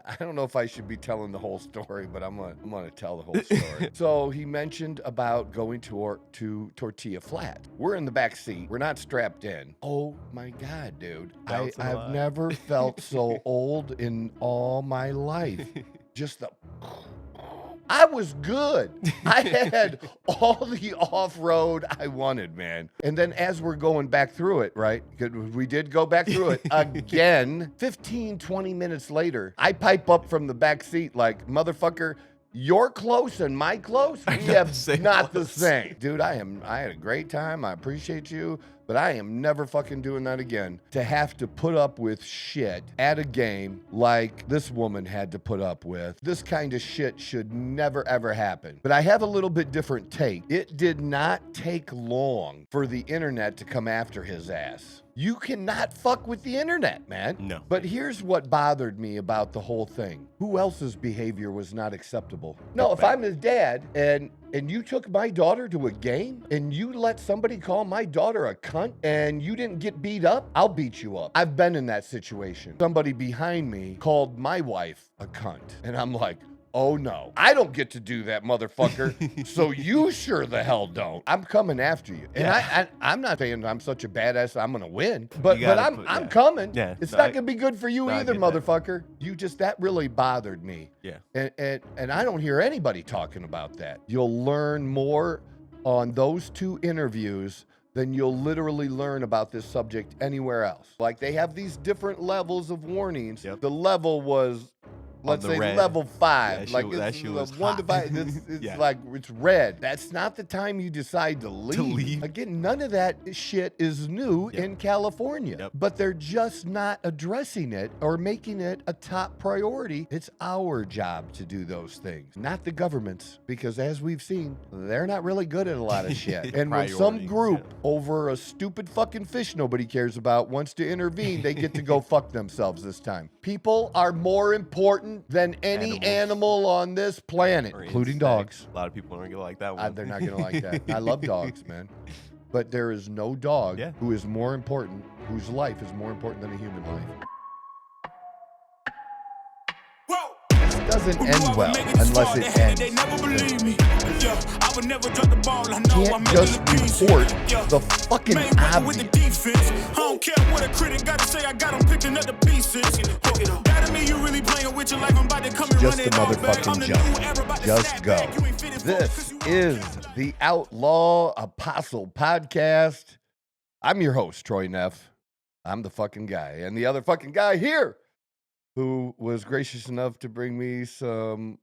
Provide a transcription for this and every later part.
I don't know if I should be telling the whole story, but I'm gonna tell the whole story. So he mentioned about going to Tortilla Flat. We're in the back seat. We're not strapped in. Oh my God, dude. Bouncing a I've lot. never felt so old in all my life. Just the I was good. I had all the off-road I wanted, man. And then as we're going back through it, right? 'Cause we did go back through it again. 15, 20 minutes later, I pipe up from the back seat like, motherfucker, your close and my close, we have not the same. Dude, I had a great time. I appreciate you. But I am never fucking doing that again. To have to put up with shit at a game like this woman had to put up with. This kind of shit should never ever happen. But I have a little bit different take. It did not take long for the internet to come after his ass. You cannot fuck with the internet, man. No. But here's what bothered me about the whole thing. Who else's behavior was not acceptable? No, if I'm his dad and you took my daughter to a game and you let somebody call my daughter a cunt and you didn't get beat up, I'll beat you up. I've been in that situation. Somebody behind me called my wife a cunt. And I'm like, oh no, I don't get to do that, motherfucker. So you sure the hell don't. I'm coming after you. And I'm not saying I'm such a badass I'm gonna win, but I'm coming. Yeah, it's no, not gonna be good for you no, I either, get that. motherfucker. That really bothered me. Yeah. And I don't hear anybody talking about that. You'll learn more on those two interviews than you'll literally learn about this subject anywhere else. Like they have these different levels of warnings. Yep. The level was, let's the say, red. level 5. That Like shit- that it's shit was one hot. device. It's Yeah. like it's red. That's not the time you decide to leave. Again, none of that shit is new in California. Yep. But they're just not addressing it or making it a top priority. It's our job to do those things, not the government's, because as we've seen, they're not really good at a lot of shit. And when some Priority, group over a stupid fucking fish nobody cares about wants to intervene, they get to go fuck themselves this time. People are more important than any Animals. animal on this planet, Or including insects. dogs. A lot of people aren't gonna like that one. They're not gonna like that. I love dogs, man. But there is no dog Yeah. who is more important, whose life is more important than a human life. It doesn't end well unless it ends. They never believe me. Yeah, I would never drop the ball. I know Can't I made just it easy. report Yeah. the fucking Mayweather with the obvious. defense. I don't care what a critic gotta say. I got them picking up the pieces. That mean you really playing with your life. I'm about to come and Just run a it all back. motherfucking I'm the jump. new era, about to Just snap go. back. You ain't fitted for it 'cause This you is the Outlaw Apostle Podcast. I'm your host, Troy Neff. I'm the fucking guy. And the other fucking guy here who was gracious enough to bring me some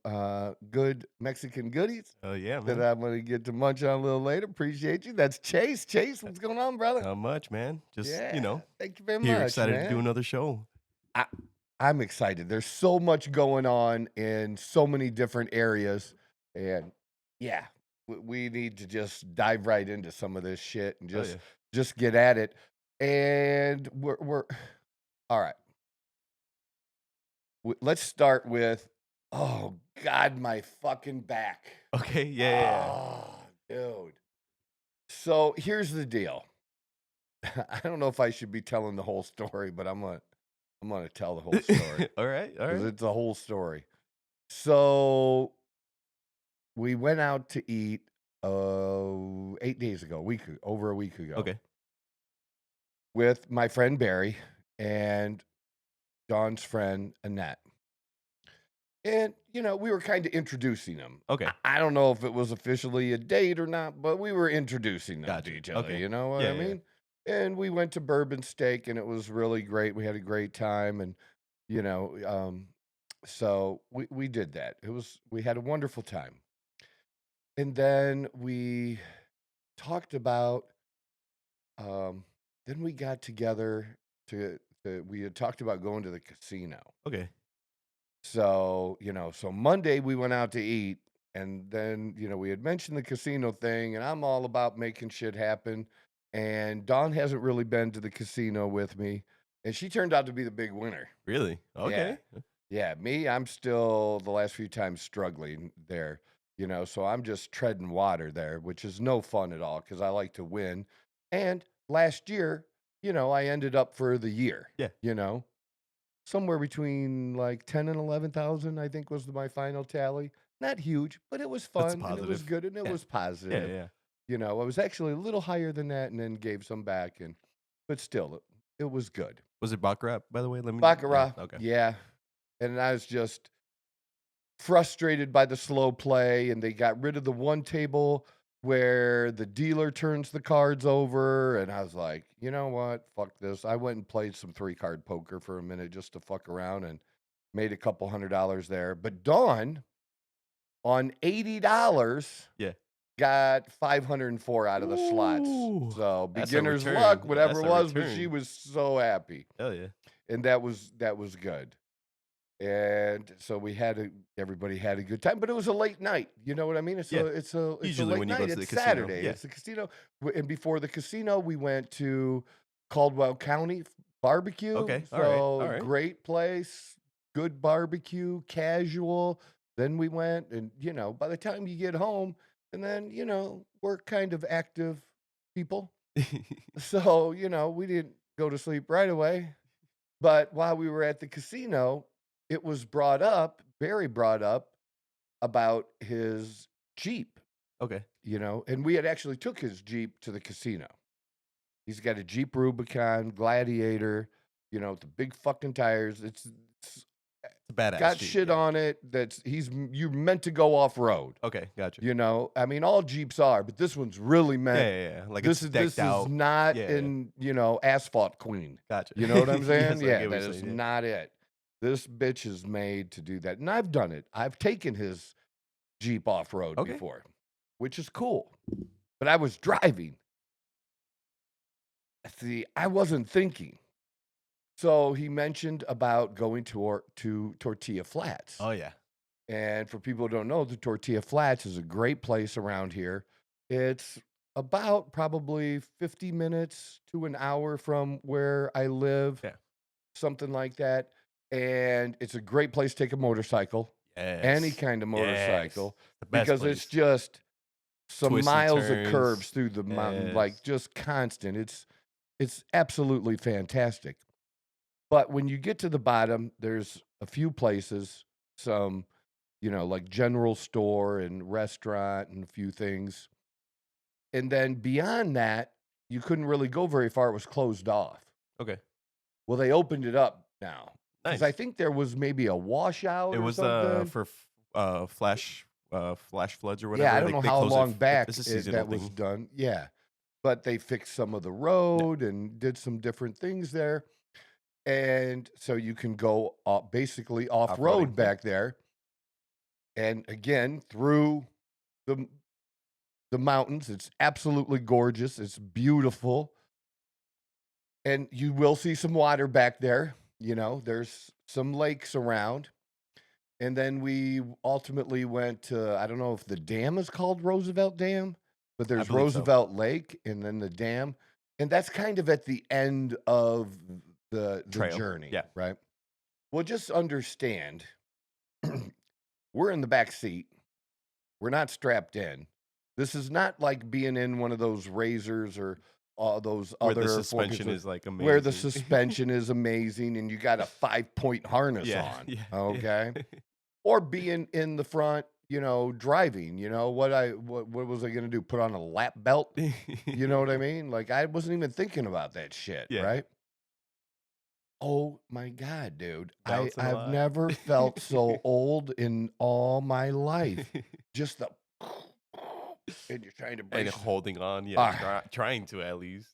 good Mexican goodies Oh yeah, that man. I'm going to get to munch on a little later. Appreciate you. That's Chase. Chase, what's going on, brother? Not much, man. Just Yeah, thank you very here much, excited man. to do another show. I'm excited. There's so much going on in so many different areas. And yeah, we need to just dive right into some of this shit and Oh, yeah. just get at it. And we're all right. Let's start with, oh God, my fucking back. Okay, yeah. Oh, dude. So here's the deal. I don't know if I should be telling the whole story, but I'm gonna tell the whole story. All right, all 'Cause right. it's a whole story. So we went out to eat 8 days ago, over a week ago, Okay. with my friend Barry and Dawn's friend Annette. And, we were kind of introducing them. Okay. I don't know if it was officially a date or not, but we were introducing them Gotcha. to each other. Okay. You know what Yeah, I yeah, yeah. mean? And we went to Bourbon Steak, and it was really great. We had a great time, and so we did that. We had a wonderful time, and then we talked about. Then we got together we had talked about going to the casino. Okay. So, so Monday we went out to eat, and then, we had mentioned the casino thing, and I'm all about making shit happen. And Dawn hasn't really been to the casino with me, and she turned out to be the big winner. Really? Okay. Yeah, me, I'm still the last few times struggling there, so I'm just treading water there, which is no fun at all because I like to win. And last year, I ended up for the year. Yeah. somewhere between like 10 and 11,000, I think was my final tally. Not huge, but it was That's fun and it was positive. good and it Yeah. was Yeah, positive. yeah. You know, I was actually a little higher than that and then gave some back, but still, it was good. Was it baccarat, by the way? Let me. Baccarat, Okay. yeah. And I was just frustrated by the slow play, and they got rid of the one table where the dealer turns the cards over, and I was like, you know what? Fuck this. I went and played some 3-card poker for a minute just to fuck around and made a couple $100 there. But Dawn, on $80, Yeah. got 504 out of the slots. Ooh, So that's a beginner's return. luck, whatever That's it a was, but she return. was so happy. Hell yeah. And that was good. And so everybody had a good time, but it was a late night. You know what I mean? It's Yeah. a Usually late when you go night. to the It's casino, Saturday. yeah. It's a casino. And before the casino, we went to Caldwell County barbecue. Okay, all So right, all right. great place, good barbecue, casual. Then we went, and by the time you get home, and then we're kind of active people, so we didn't go to sleep right away. But while we were at the casino, it was Barry brought up about his Jeep, Okay. and we had actually took his Jeep to the casino. He's got a Jeep Rubicon Gladiator, the big fucking tires. It's It's a badass. got Jeep, shit yeah. on it you're meant to go off road. Okay, gotcha. I mean, all Jeeps are, but this one's really meant. Yeah. Like This it's is decked out. not Yeah, in Asphalt Queen. Gotcha. You know what I'm saying? Yes, I Yeah, get what that you're is saying, yeah. not it. This bitch is made to do that. And I've done it. I've taken his Jeep off-road Okay. before, which is cool. But I was driving. See, I wasn't thinking. So he mentioned about going to Tortilla Flats. Oh yeah. And for people who don't know, the Tortilla Flats is a great place around here. It's about probably 50 minutes to an hour from where I live. Yeah. Something like that. And it's a great place to take a motorcycle, any Yes. kind of motorcycle, The best because it's place. just some Twists and miles of turns. curves through the mountain, like Yes. just constant. It's absolutely fantastic. But when you get to the bottom, there's a few places, some, like general store and restaurant and a few things. And then beyond that, you couldn't really go very far. It was closed off. Okay. Well, they opened it up now. Nice. Because I think there was maybe a washout It or was something. for flash floods or whatever. Yeah, I don't know They how close it long f- back It's a seasonal that was thing. done. Yeah. But they fixed some of the road and did some different things there. And so you can go basically off-road Off-roading, yeah. back there. And again, through the mountains. It's absolutely gorgeous. It's beautiful. And you will see some water back there. There's some lakes around. And then we ultimately went to, I don't know if the dam is called Roosevelt Dam, but there's believe so. Roosevelt Lake and then the dam. And that's kind of at the end of the Trail. journey. Yeah. Right. Well, just understand we're in the back seat. We're not strapped in. This is not like being in one of those Razors or those Where other the suspension 4x4 is like amazing. where the suspension is amazing and you got a 5-point harness Yeah, on. yeah, Okay. Or being in the front, driving, what was I going to do? Put on a lap belt? You know what I mean? Like I wasn't even thinking about that shit. Yeah. Right. Oh my God, dude. Bouncing a I've lot. never felt so old in all my life. Just the and you're trying to And brace. holding on, trying to at least.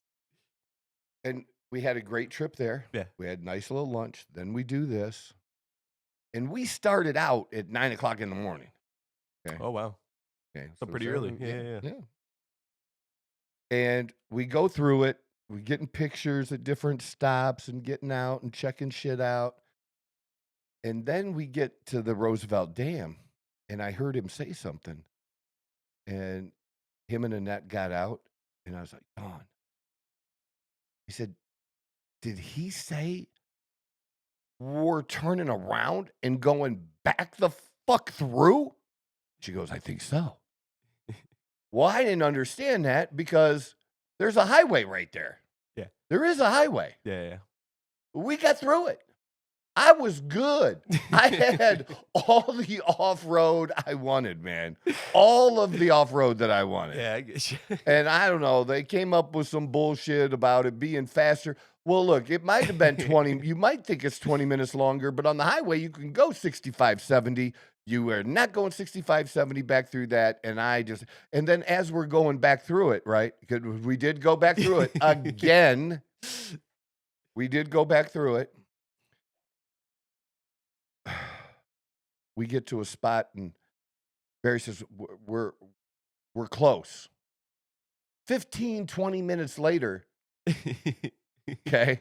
And we had a great trip there. Yeah. We had a nice little lunch. Then we do this. And we started out at 9:00 in the morning. Okay. Oh wow. Okay. So pretty early. Yeah. And we go through it. We're getting pictures at different stops and getting out and checking shit out. And then we get to the Roosevelt Dam. And I heard him say something. And him and Annette got out. And I was like, Dawn. He said, did he say we're turning around and going back the fuck through? She goes, I think so. Well, I didn't understand that because there's a highway right there. Yeah. There is a highway. Yeah. We got through it. I was good. I had all the off-road I wanted, man. All of the off-road that I wanted. Yeah, I get you. And I don't know, they came up with some bullshit about it being faster. Well, look, it might have been 20. You might think it's 20 minutes longer, but on the highway, you can go 65, 70. You are not going 65, 70 back through that. And then as we're going back through it, right? 'Cause we did go back through it again. We did go back through it. We get to a spot and Barry says, we're close. 15, 20 minutes later, okay,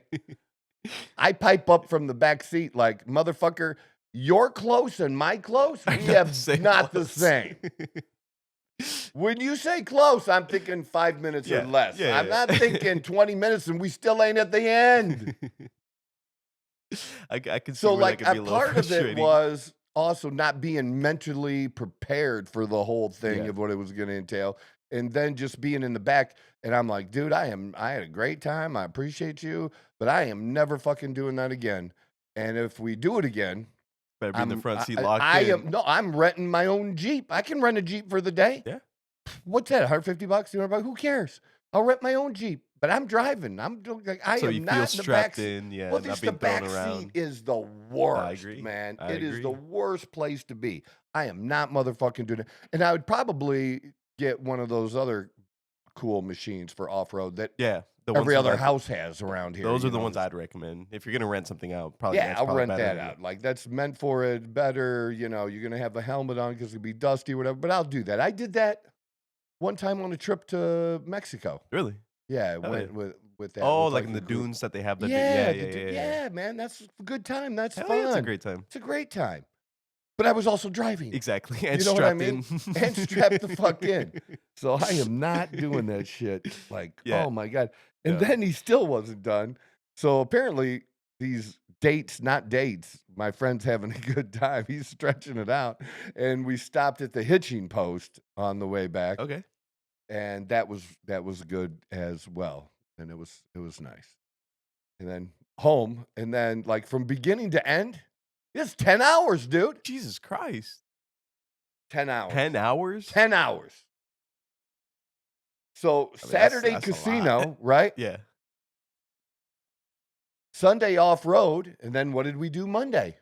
I pipe up from the back seat like, motherfucker, you're close and my close? We have not the same. When you say close, I'm thinking 5 minutes or less. I'm not thinking 20 minutes and we still ain't at the end. I can see So, where like, that could be a a little part of it frustrating. was also not being mentally prepared for the whole thing Yeah. of what it was going to entail. And then just being in the back. And I'm like, dude, I had a great time. I appreciate you, but I am never fucking doing that again. And if we do it again, Better be in the front seat I locked in. I'm renting my own Jeep. I can rent a Jeep for the day. Yeah. What's that? $150, $200? Who cares? I'll rent my own Jeep, but I'm driving. I'm doing like I So am you not feel in the back strapped seat. in, yeah, Well, not just being the back thrown seat around. is the worst, agree. man. I It is the agree. worst place to be. I am not motherfucking doing it. And I would probably get one of those other cool machines for off-road that Yeah, the ones every that other I'd- house has around here. Those you are the know, ones I'd recommend if you're gonna rent something out. Probably yeah, that's I'll probably rent better that than- out. Like that's meant for it. Better, you know. You're gonna have a helmet on because it'll be dusty or whatever. But I'll do that. I did that one time on a trip to Mexico. Really? Yeah, I Oh, went yeah. with that. Oh, with, like in the the group. dunes that they have. The Yeah, yeah. man. That's a good time. That's Hell fun. yeah, it's a great time. It's a great time. But I was also driving. Exactly, and You know what I strapped mean? in. And strapped the fuck in. So I am not doing that shit. Like, Yeah. oh my God. And Yeah. then he still wasn't done. So apparently these dates, not dates, my friend's having a good time. He's stretching it out. And we stopped at the hitching post on the way back. Okay. And that was good as well. And it was nice. And then home. And then like from beginning to end, it's 10 hours, dude. Jesus Christ. 10 hours. 10 hours? 10 hours. So I mean, Saturday that's a lot. casino, right? Yeah. Sunday off road, and then what did we do Monday?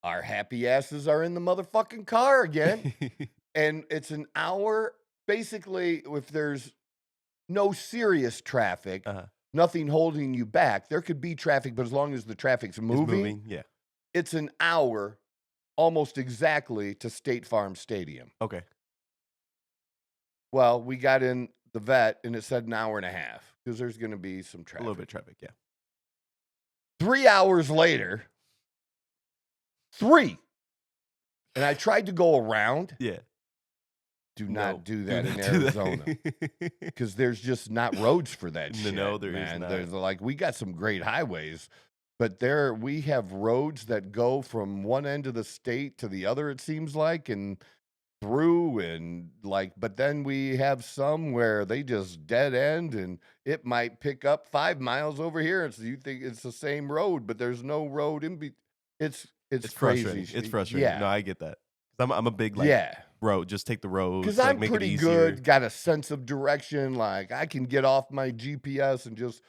Our happy asses are in the motherfucking car again, and it's an hour. Basically, if there's no serious traffic, nothing holding you back, there could be traffic, but as long as the traffic's It's moving, yeah. it's an hour, almost exactly to State Farm Stadium. Okay. Well, we got in the vet, and it said an hour and a half because there's going to be some A traffic. little bit of traffic, yeah. 3 hours later, 3. And I tried to go around. Yeah. Do No, not do that in not do that. Arizona because there's just not roads for that shit. No, there is man. not. There's like we got some great highways, but we have roads that go from one end of the state to the other. It seems like and through and like, but then we have some where they just dead end and it might pick up 5 miles over here. And so you think it's the same road, but there's no road in between. It's crazy. frustrating. It's frustrating. Yeah. No, I get that. I'm a big road. Just take the road. Because like, I'm make pretty it easier. good, got a sense of direction. Like I can get off my GPS and just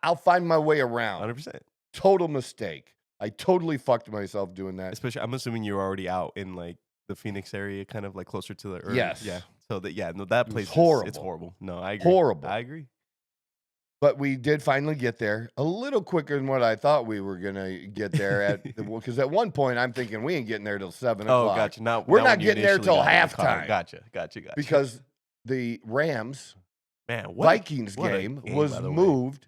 I'll find my way around. 100%. Total mistake. I totally fucked myself doing that. Especially, I'm assuming you're already out in like the Phoenix area, kind of like closer to the earth. Yes. Yeah. So that place horrible. It's horrible. No, I agree. Horrible. I agree. But we did finally get there a little quicker than what I thought we were gonna get there because at one point I'm thinking we ain't getting there till 7 Oh, o'clock. gotcha. Now We're now not when you getting there initially till got in the car. halftime. Gotcha. Because the Rams Man, Vikings what a game game, was by the way. moved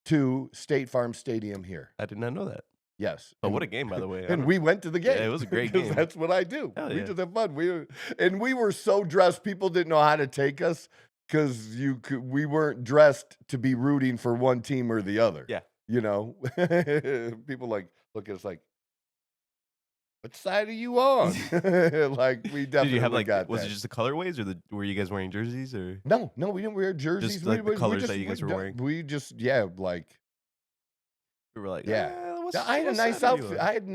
to State Farm Stadium here. I did not know that. Yes. Oh, And- what a game, by the way. And we went to the game. Yeah, it was a great 'Cause game. That's what I do. Hell We yeah. just have fun. We were so dressed, people didn't know how to take us because we weren't dressed to be rooting for one team or the other. Yeah. You know, people like look at us like, what side are you on? Like we definitely Did you have like? got Was that. it just the colorways, or were you guys wearing jerseys, or? No, we didn't wear jerseys. like the we colors just, that you guys were wearing? We just like We were like, Yeah. I had a nice outfit. I had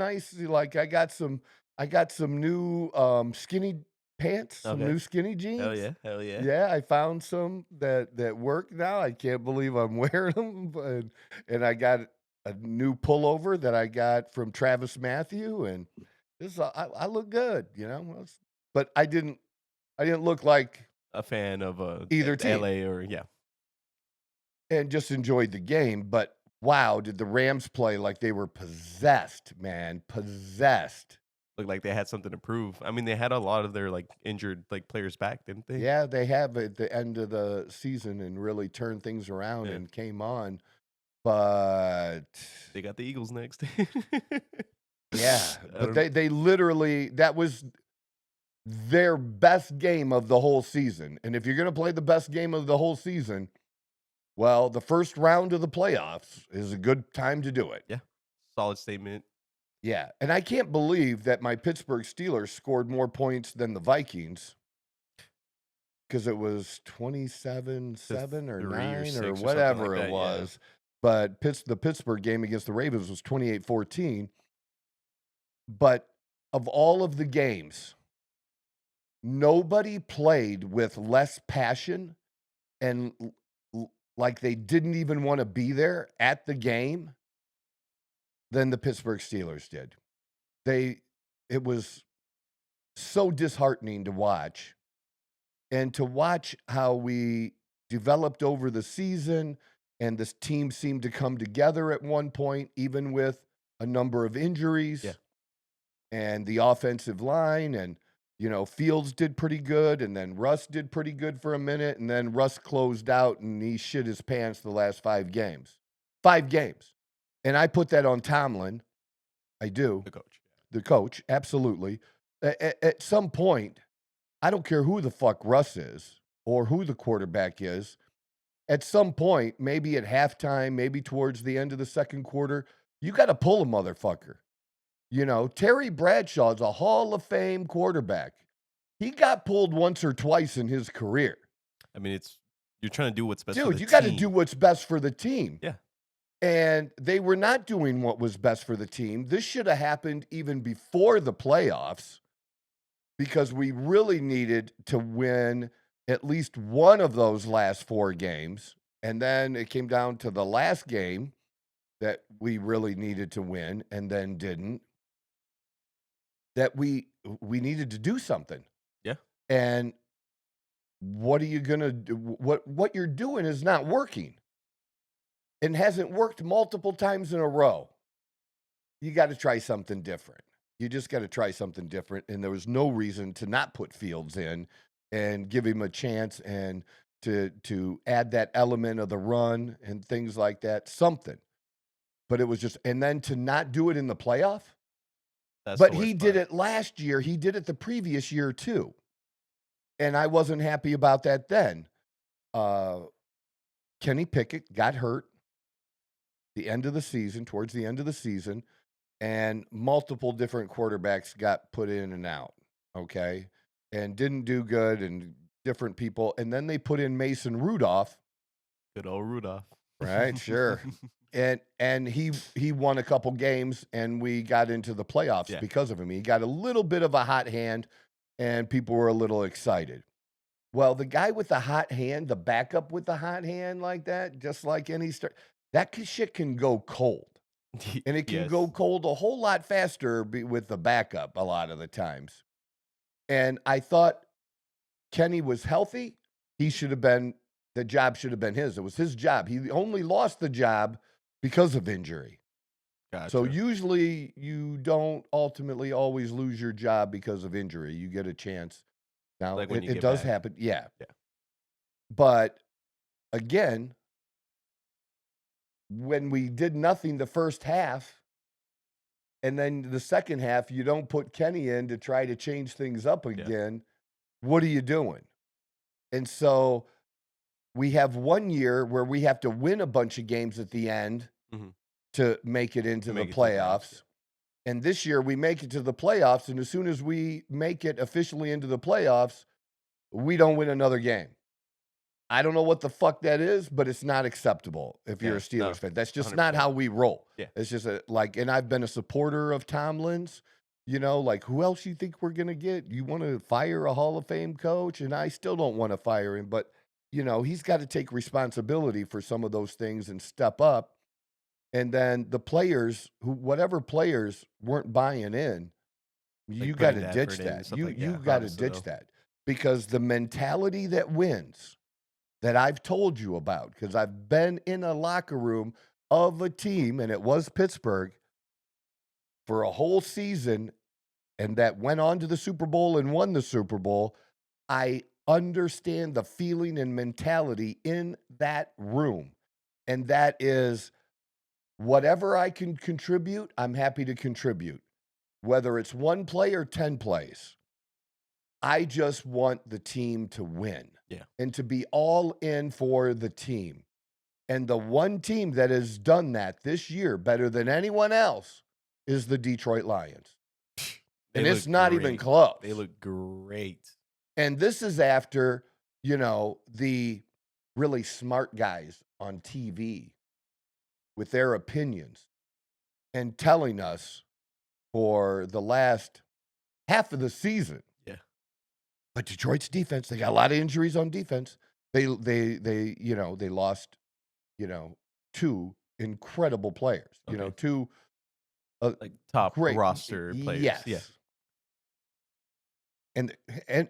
I got some new skinny pants, some Okay. new skinny jeans. Hell yeah. Yeah, I found some that work now. I can't believe I'm wearing them, and I got a new pullover that I got from Travis Matthew, and I look good, you know. But I didn't look like A fan of either team, LA or yeah. and just enjoyed the game. But wow, did the Rams play like they were possessed, man, possessed. Looked like they had something to prove. I mean, they had a lot of their like injured like players back, didn't they? Yeah, they have at the end of the season and really turned things around Yeah. and came on. But They got the Eagles next. yeah, but they literally, that was their best game of the whole season. And if you're going to play the best game of the whole season, well, the first round of the playoffs is a good time to do it. Yeah. Solid statement. Yeah, and I can't believe that my Pittsburgh Steelers scored more points than the Vikings, because it was 27-7 or 3 or 9 6 or or something whatever like it that, yeah. was. But the Pittsburgh game against the Ravens was 28-14. But of all of the games, nobody played with less passion and like they didn't even want to be there at the game than the Pittsburgh Steelers did. It was so disheartening to watch, and to watch how we developed over the season, and this team seemed to come together at one point, even with a number of injuries. Yeah. And the offensive line, and Fields did pretty good, and then Russ did pretty good for a minute, and then Russ closed out and he shit his pants the last 5 games. 5 games. And I put that on Tomlin. I do. The coach, absolutely. At some point, I don't care who the fuck Russ is or who the quarterback is. At some point, maybe at halftime, maybe towards the end of the second quarter, you got to pull a motherfucker. Terry Bradshaw is a Hall of Fame quarterback. He got pulled once or twice in his career. I mean, you're trying to do what's best for the team. Dude, you got to do what's best for the team. Yeah. And they were not doing what was best for the team. This should have happened even before the playoffs, because we really needed to win at least one of those last 4 games. And then it came down to the last game that we really needed to win and then didn't. That we needed to do something. Yeah. And what are you going to do? What you're doing is not working. And hasn't worked multiple times in a row. You got to try something different. You just got to try something different. And there was no reason to not put Fields in and give him a chance and to add that element of the run and things like that. Something. But it was just, and then to not do it in the playoff. But he did it last year. He did it the previous year too. And I wasn't happy about that then. Kenny Pickett got hurt towards the end of the season, and multiple different quarterbacks got put in and out, okay, and didn't do good, and different people. And then they put in Mason Rudolph. Good old Rudolph. Right, sure. And he won a couple games, and we got into the playoffs because of him. He got a little bit of a hot hand, and people were a little excited. Well, the guy with the hot hand, the backup with the hot hand like that, just like any that shit can go cold. And it can go cold a whole lot faster with the backup a lot of the times. And I thought Kenny was healthy. The job should have been his. It was his job. He only lost the job because of injury. Gotcha. So usually you don't ultimately always lose your job because of injury. You get a chance. Now, like it does happen. Yeah. Yeah. But again, when we did nothing the first half, and then the second half, you don't put Kenny in to try to change things up again, what are you doing? And so we have 1 year where we have to win a bunch of games at the end to make it into the playoffs. And this year we make it to the playoffs, and as soon as we make it officially into the playoffs, we don't win another game. I don't know what the fuck that is, but it's not acceptable if you're a Yeah, no, Steelers fan. That's just not 100%. how we roll. Yeah. It's just and I've been a supporter of Tomlin's. You know, like, who else you think we're going to get? You want to fire a Hall of Fame coach? And I still don't want to fire him, but, you know, he's got to take responsibility for some of those things and step up. And then the players, whatever players weren't buying in, Like you got putting to the ditch effort in and that. stuff You like- you yeah, got to honestly, ditch though. that, because the mentality that wins, that I've told you about, because I've been in a locker room of a team, and it was Pittsburgh, for a whole season, and that went on to the Super Bowl and won the Super Bowl. I understand the feeling and mentality in that room. And that is, whatever I can contribute, I'm happy to contribute. Whether it's 1 play or 10 plays, I just want the team to win. Yeah. And to be all in for the team. And the one team that has done that this year better than anyone else is the Detroit Lions. And They it's look not even great. close. They look great. And this is after, you know, the really smart guys on TV with their opinions and telling us for the last half of the season. Yeah. But Detroit's defense, they got a lot of injuries on defense. They you know, they lost, you know, 2 incredible players. You know, Okay. 2 Like top great roster players. Yes. Yeah.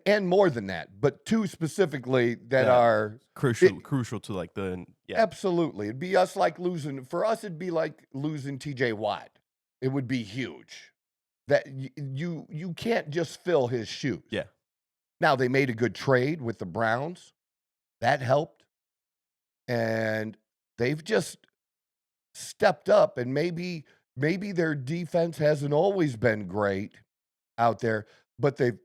And more than that, but 2 specifically that Yeah. are Crucial to like the absolutely. It'd be us like losing. For us, it'd be like losing TJ Watt. It would be huge. That you can't just fill his shoes. Yeah. Now, they made a good trade with the Browns. That helped. And they've just stepped up, and maybe their defense hasn't always been great out there, but they've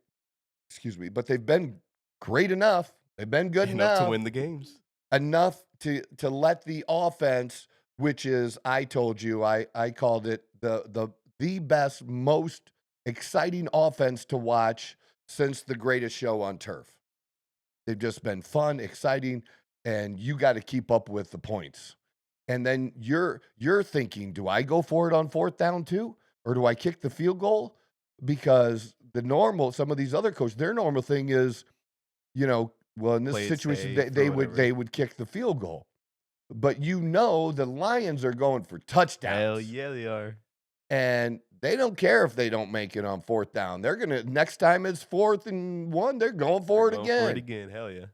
been great enough. They've been good enough enough to win the games. enough to let the offense, which is, I told you, I called it the best, most exciting offense to watch since the greatest show on turf. They've just been fun, exciting, and you got to keep up with the points. And then you're thinking, do I go for it on 4th down too? Or do I kick the field goal? Because some of these other coaches, their normal thing is, you know, well, in this Play it situation, safe they or would whatever. kick the field goal. But you know the Lions are going for touchdowns. Hell yeah, they are. And they don't care if they don't make it on 4th down. They're gonna, next time it's 4th and 1, they're going for it Going again. For it again. Hell yeah.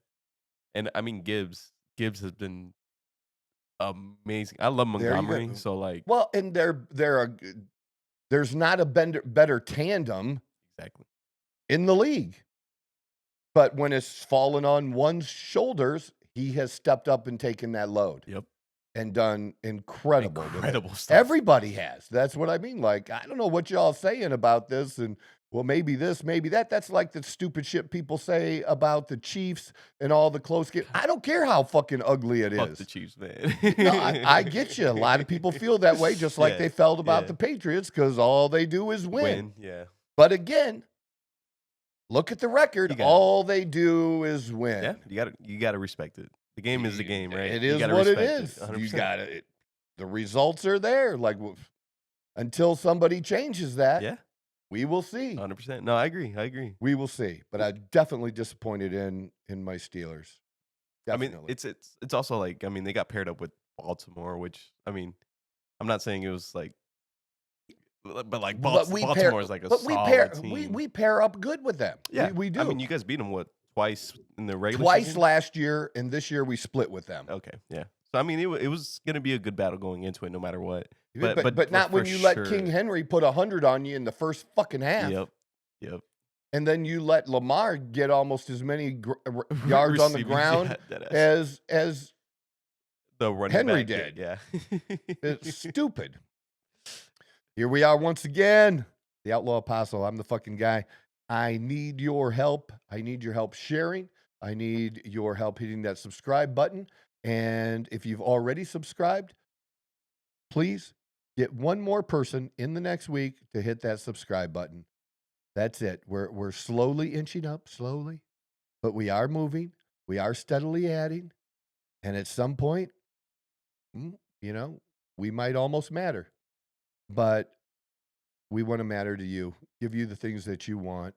And I mean Gibbs has been amazing. I love There you go. Montgomery. So like Well, and there's not a better tandem exactly. in the league. But when it's fallen on one's shoulders, he has stepped up and taken that load. Yep. And done incredible stuff. Everybody has. That's what I mean. Like, I don't know what y'all saying about this, and well, maybe this, maybe that. That's like the stupid shit people say about the Chiefs and all the close games. I don't care how fucking ugly it Fuck is. the Chiefs, man. No, I get you. A lot of people feel that way, just like Yeah, they felt about yeah. the Patriots, because all they do is win. Yeah. But again, look at the record. You got it. All they do is win. Yeah. You gotta respect it. The game is the game, right? It You is gotta what it respect is. 100%. You got it. The results are there. Like, until somebody changes that, Yeah. we will see. 100%. No, I agree. We will see. But I'm definitely disappointed in my Steelers. Definitely. I mean, it's also like, I mean, they got paired up with Baltimore, which, I mean, I'm not saying it was like, but like Baltimore is like a solid team. We pair up good with them. Yeah, we do. I mean, you guys beat them twice in the regular Twice season? last year, and this year we split with them. Okay, yeah. So I mean, it was gonna be a good battle going into it, no matter what. But not when you let King Henry put 100 on you in the first fucking half. Yep. And then you let Lamar get almost as many yards on the ground as the running Henry back did. Yeah. It's stupid. Here we are once again. The Outlaw Apostle. I'm the fucking guy. I need your help. I need your help sharing. I need your help hitting that subscribe button. And if you've already subscribed, please get one more person in the next week to hit that subscribe button. That's it. We're slowly inching up, slowly, but we are moving. We are steadily adding. And at some point, we might almost matter. But we want to matter to you, give you the things that you want.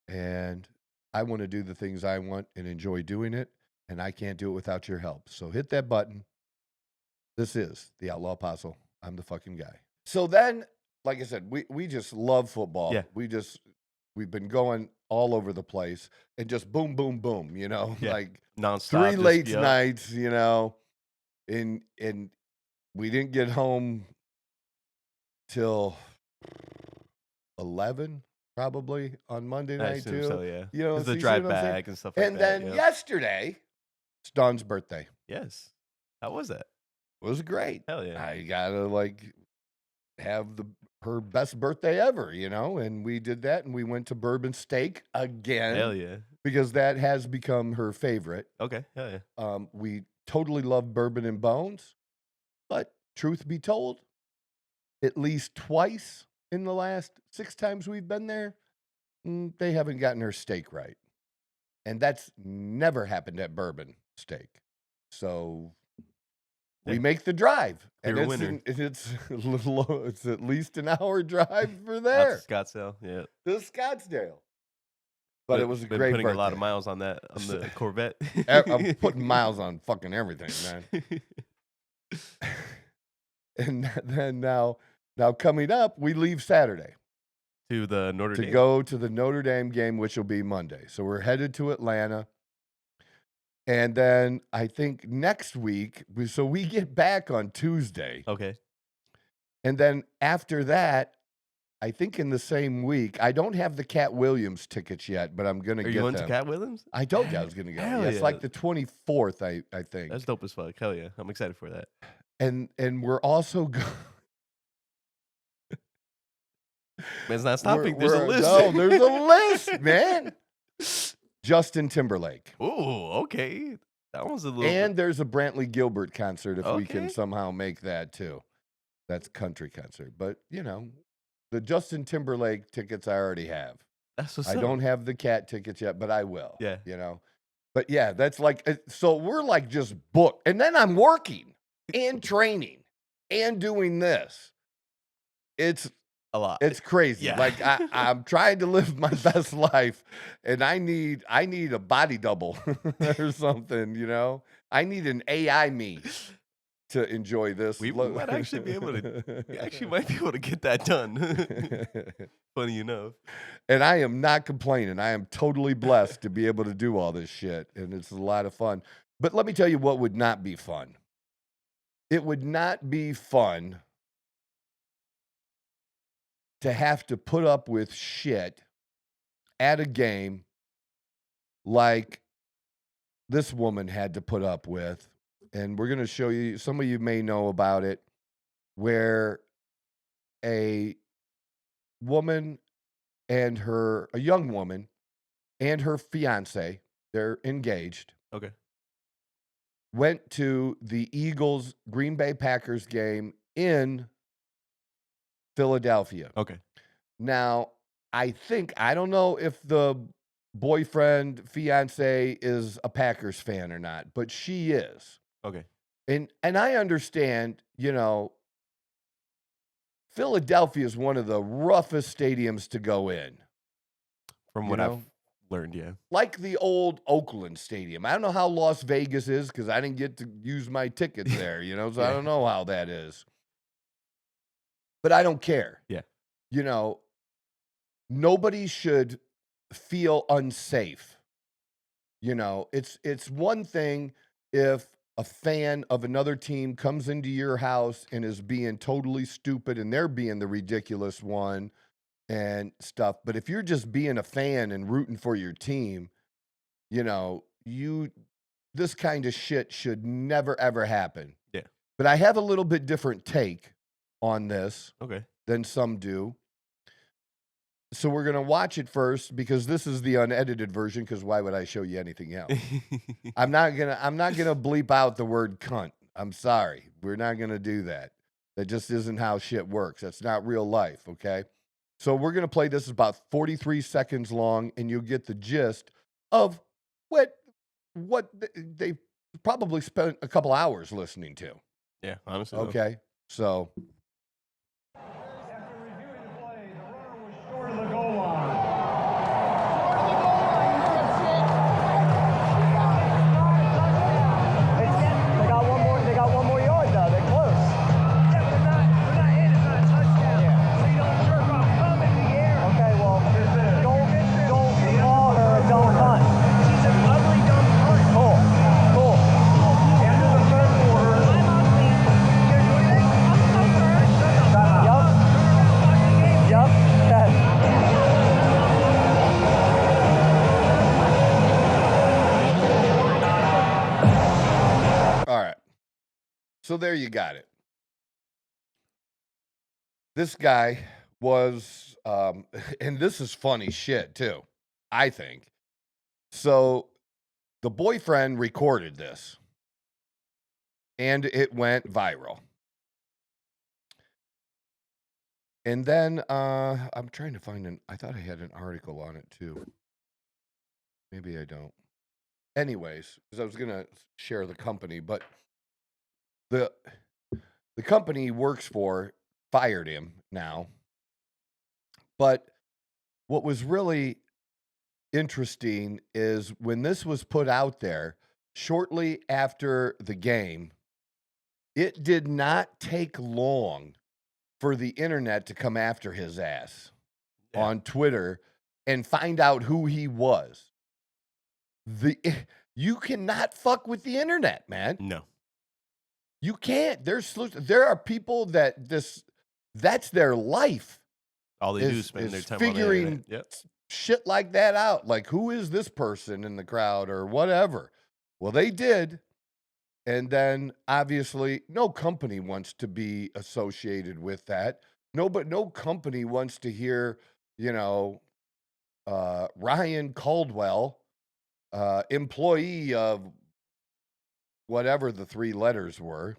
And I want to do the things I want and enjoy doing it. And I can't do it without your help. So hit that button. This is the Outlaw Apostle. I'm the fucking guy. So then, like I said, we just love football. Yeah. We've been going all over the place and just boom, boom, boom, like nonstop. 3 late nights, and we didn't get home till 11 probably on Monday night too. So, yeah. So the drive back and stuff like and that. And then yesterday, it's Dawn's birthday. Yes. How was that? It was great. Hell yeah. I gotta have her best birthday ever, and we did that, and we went to Bourbon Steak again. Hell yeah. Because that has become her favorite. Okay. Hell yeah. We totally love bourbon and bones, but truth be told, at least twice in the last 6 times we've been there, they haven't gotten her steak right. And that's never happened at Bourbon Steak. So we make the drive. And it's at least an hour drive for there. Scottsdale, yeah. To Scottsdale. But it was a great putting birthday. a lot of miles on the Corvette. I'm putting miles on fucking everything, man. And then now coming up, we leave Saturday. To the Notre Dame? To go to the Notre Dame game, which will be Monday. So we're headed to Atlanta. And then I think next week, so we get back on Tuesday. Okay. And then after that, I think in the same week, I don't have the Cat Williams tickets yet, but I'm going to get them. Are you going to Cat Williams? I told you I was going to go. Hell It's yeah. like the 24th, I think. That's dope as fuck. Hell yeah. I'm excited for that. And we're also going. It's not stopping. There's a list. No, there's a list, man. Justin Timberlake. Oh, okay. That one's a little. And there's a Brantley Gilbert concert if we can Okay. somehow make that too. That's country concert. But, the Justin Timberlake tickets I already have. That's what's I up. don't have the Cat tickets yet, but I will. Yeah. But yeah, that's so we're just booked. And then I'm working and training and doing this. It's a lot. It's crazy. Yeah. I'm trying to live my best life, and I need a body double or something. I need an AI me to enjoy this. We might actually be able to. We actually might be able to get that done. Funny enough. And I am not complaining. I am totally blessed to be able to do all this shit, and it's a lot of fun. But let me tell you what would not be fun. It would not be fun to have to put up with shit at a game like this woman had to put up with. And we're going to show you, some of you may know about it, where a young woman and her fiance, they're engaged. Okay. Went to the Eagles Green Bay Packers game in Philadelphia. Okay. Now, I don't know if the boyfriend, fiance is a Packers fan or not, but she is. Okay. And I understand, Philadelphia is one of the roughest stadiums to go in. From what I've learned, yeah. Like the old Oakland Stadium. I don't know how Las Vegas is because I didn't get to use my tickets there, so I don't know how that is. But I don't care. Yeah. Nobody should feel unsafe. It's one thing if a fan of another team comes into your house and is being totally stupid and they're being the ridiculous one and stuff. But if you're just being a fan and rooting for your team, this kind of shit should never, ever happen. Yeah. But I have a little bit different take on this than some do. So we're going to watch it first because this is the unedited version, because why would I show you anything else? I'm not going to bleep out the word cunt. I'm sorry. We're not going to do that. That just isn't how shit works. That's not real life, okay? So we're going to play this about 43 seconds long, and you'll get the gist of what what they probably spent a couple hours listening to. Yeah, honestly. Okay, so. After reviewing the play, the runner was short of the goal line. They got one more yard though. They're close. Yeah, but they're not in. It's not a touchdown. Yeah. So you don't jerk off. Come in the air. Okay, well, don't call her a dumb cunt. She's an ugly dumb cunt. Cool. After the third quarter, I'm ugly. You're doing it? I'm first. Yup. All right. So there you got it. This guy was, and this is funny shit too, I think. So the boyfriend recorded this and it went viral. And then I'm trying to find I thought I had an article on it too. Maybe I don't. Anyways, because I was going to share the company, but the company he works for fired him now. But what was really interesting is when this was put out there, shortly after the game, it did not take long for the internet to come after his ass on Twitter and find out who he was. You cannot fuck with the internet, man. No. You can't. There are people that's their life. All they do is spend their time figuring on the internet. shit like that out. Like, who is this person in the crowd or whatever? Well, they did. And then obviously no company wants to be associated with that. No company wants to hear, Ryan Caldwell, employee of whatever the three letters were,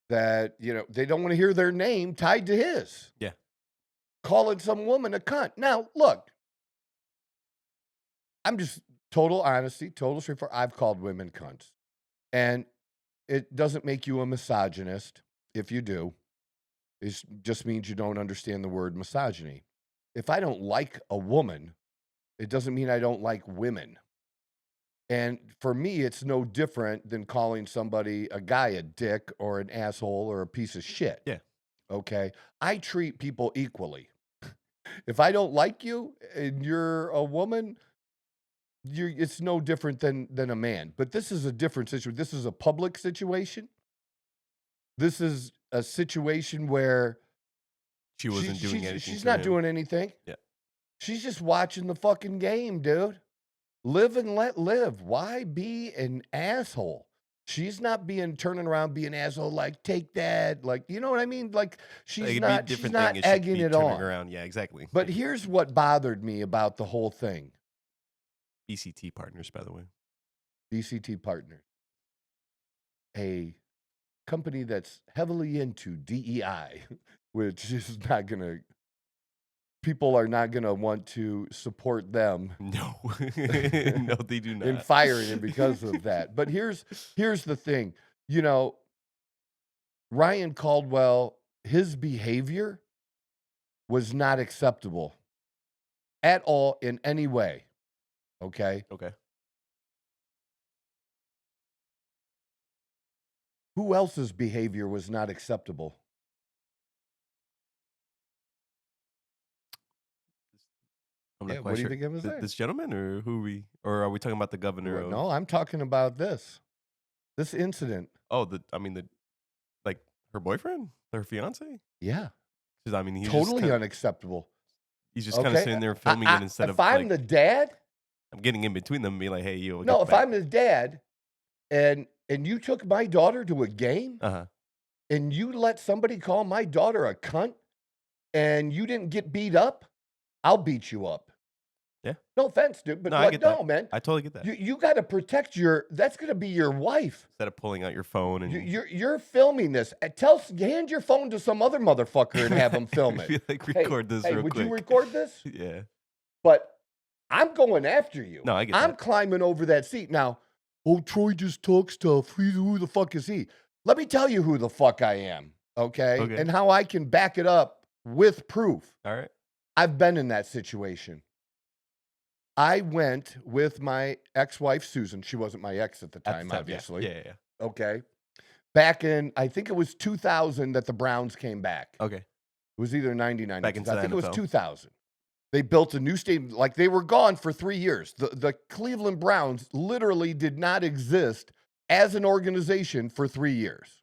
that, they don't want to hear their name tied to his. Yeah. Calling some woman a cunt. Now, look, I'm just total honesty, total straightforward. I've called women cunts. And it doesn't make you a misogynist if you do. It just means you don't understand the word misogyny. If I don't like a woman, it doesn't mean I don't like women. And for me, it's no different than calling somebody, a guy, a dick or an asshole or a piece of shit. Yeah. Okay? I treat people equally. If I don't like you and you're a woman, it's no different than a man. But this is a different situation. This is a public situation. This is a situation where she wasn't doing anything. She's not doing anything. Yeah. She's just watching the fucking game, dude. Live and let live. Why be an asshole? She's not turning around being an asshole, like, take that. Like, you know what I mean? Like, she's not egging it on. Around. Yeah, exactly. But here's what bothered me about the whole thing. BCT Partners, by the way. BCT Partners. A company that's heavily into DEI, which is not going to, people are not going to want to support them. No. No, they do not. In firing him because of that. But here's the thing. Ryan Caldwell, his behavior was not acceptable at all in any way. Okay? Okay. Who else's behavior was not acceptable? I'm not Yeah, quite what do you sure. think it was there? This gentleman, or or are we talking about the governor? Well, no, I'm talking about this incident. Oh, like her boyfriend, her fiance. Yeah, I mean, he's totally unacceptable. He's just kind of sitting there filming it instead of. If I'm the dad, I'm getting in between them and being like, "Hey, you." No, if I'm the dad, and you took my daughter to a game, and you let somebody call my daughter a cunt, and you didn't get beat up, I'll beat you up. Yeah. No offense, dude, but I get that. man. I totally get that. You got to protect that's going to be your wife. Instead of pulling out your phone and you're filming this. Hand your phone to some other motherfucker and have him film it. Record this real quick. Would you record this? Yeah. But I'm going after you. No, I get I'm that. climbing over that seat. Now, oh, Troy just talks stuff. Who the fuck is he? Let me tell you who the fuck I am, okay? And how I can back it up with proof. All right. I've been in that situation. I went with my ex-wife, Susan. She wasn't my ex at the time, obviously. Yeah. Okay. Back in, I think it was 2000 that the Browns came back. Okay. It was either 99 back or into 2000. I think the it was NFL. 2000. They built a new stadium. Like, they were gone for 3 years. The Cleveland Browns literally did not exist as an organization for 3 years.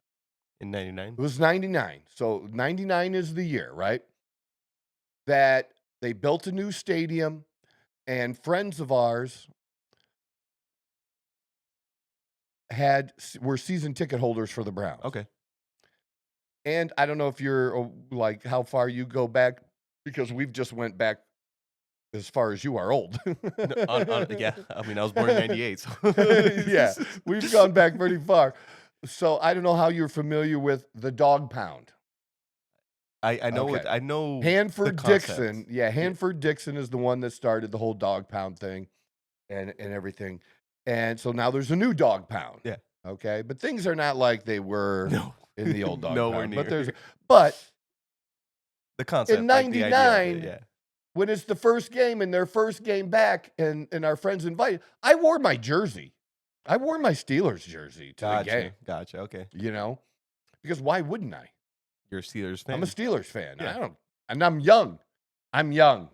In 99? It was 99. So 99 is the year, right? That they built a new stadium, and friends of ours were season ticket holders for the Browns. Okay. And I don't know if you're like how far you go back, because we've just went back as far as you are old. Yeah. I mean, I was born in 98. So. Yeah. We've gone back pretty far. So I don't know how you're familiar with the dog pound. I know Okay. I know Hanford the concept. Dixon. Yeah, Hanford Dixon is the one that started the whole dog pound thing and everything. And so now there's a new dog pound. Yeah. Okay. But things are not like they were in the old dog Nowhere pound. near. But The concept. in like the idea of 99, it, yeah. when it's the first game and their first game back and our friends invited, I wore my jersey. I wore my Steelers jersey to the game. Gotcha. Okay. You know? Because why wouldn't I? You're a Steelers fan. I'm a Steelers fan. Yeah. And I'm young. I'm young.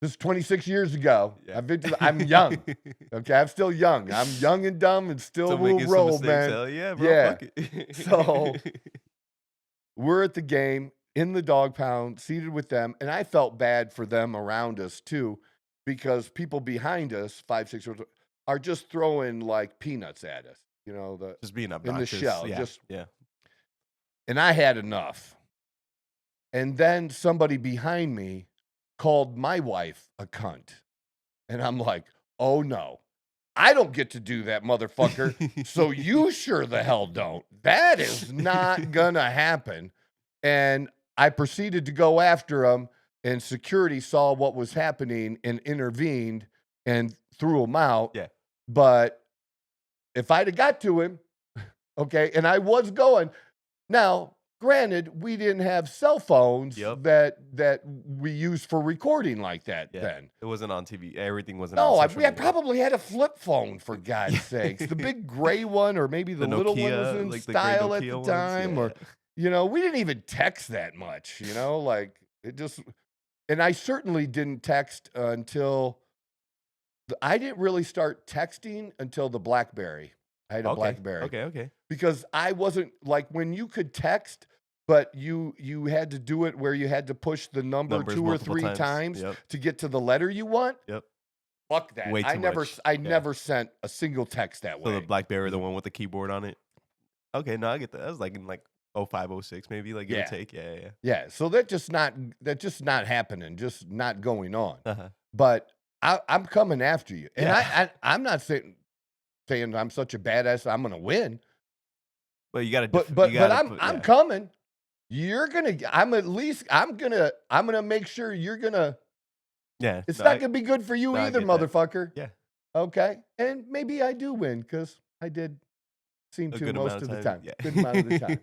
This is 26 years ago. Yeah. I'm young. Okay, I'm still young. I'm young and dumb and still will making some roll, mistakes, man. hell yeah, bro. Yeah. Fuck it. So we're at the game in the dog pound, seated with them, and I felt bad for them around us too, because people behind us, 5, 6, are just throwing like peanuts at us. You know, just being in obnoxious. the shell. Yeah. And I had enough. And then somebody behind me called my wife a cunt. And I'm like, oh no, I don't get to do that, motherfucker. So you sure the hell don't. That is not gonna happen. And I proceeded to go after him, and security saw what was happening and intervened and threw him out. Yeah. But if I'd have got to him, okay, and I was going. Now, granted, we didn't have cell phones that we used for recording like that then. It wasn't on TV. Everything wasn't no, on we probably had a flip phone, for God's sakes. The big gray one, or maybe the little one was in like style at the Nokia time. ones, Or, you know, we didn't even text that much, you know, like it just, and I certainly didn't text until, I didn't really start texting until the BlackBerry. I had a BlackBerry. Okay. Because I wasn't, like, when you could text, but you had to do it where you had to push the numbers 2 or 3 times to get to the letter you want. Yep. Fuck that. Way too much. I never sent a single text that way. So the BlackBerry, the one with the keyboard on it. Okay, no, I get that. That was like in like 05, 06 maybe, like give or take. Yeah. Yeah. So that's just not happening, just not going on. Uh-huh. But I'm coming after you, and I'm not saying I'm such a badass. I'm gonna win. But you got to. But I'm coming. You're gonna. I'm gonna make sure you're gonna. Yeah. It's not gonna be good for you either, motherfucker. Yeah. Okay. And maybe I do win, because I did seem to most of the time. Yeah. Good amount of the time.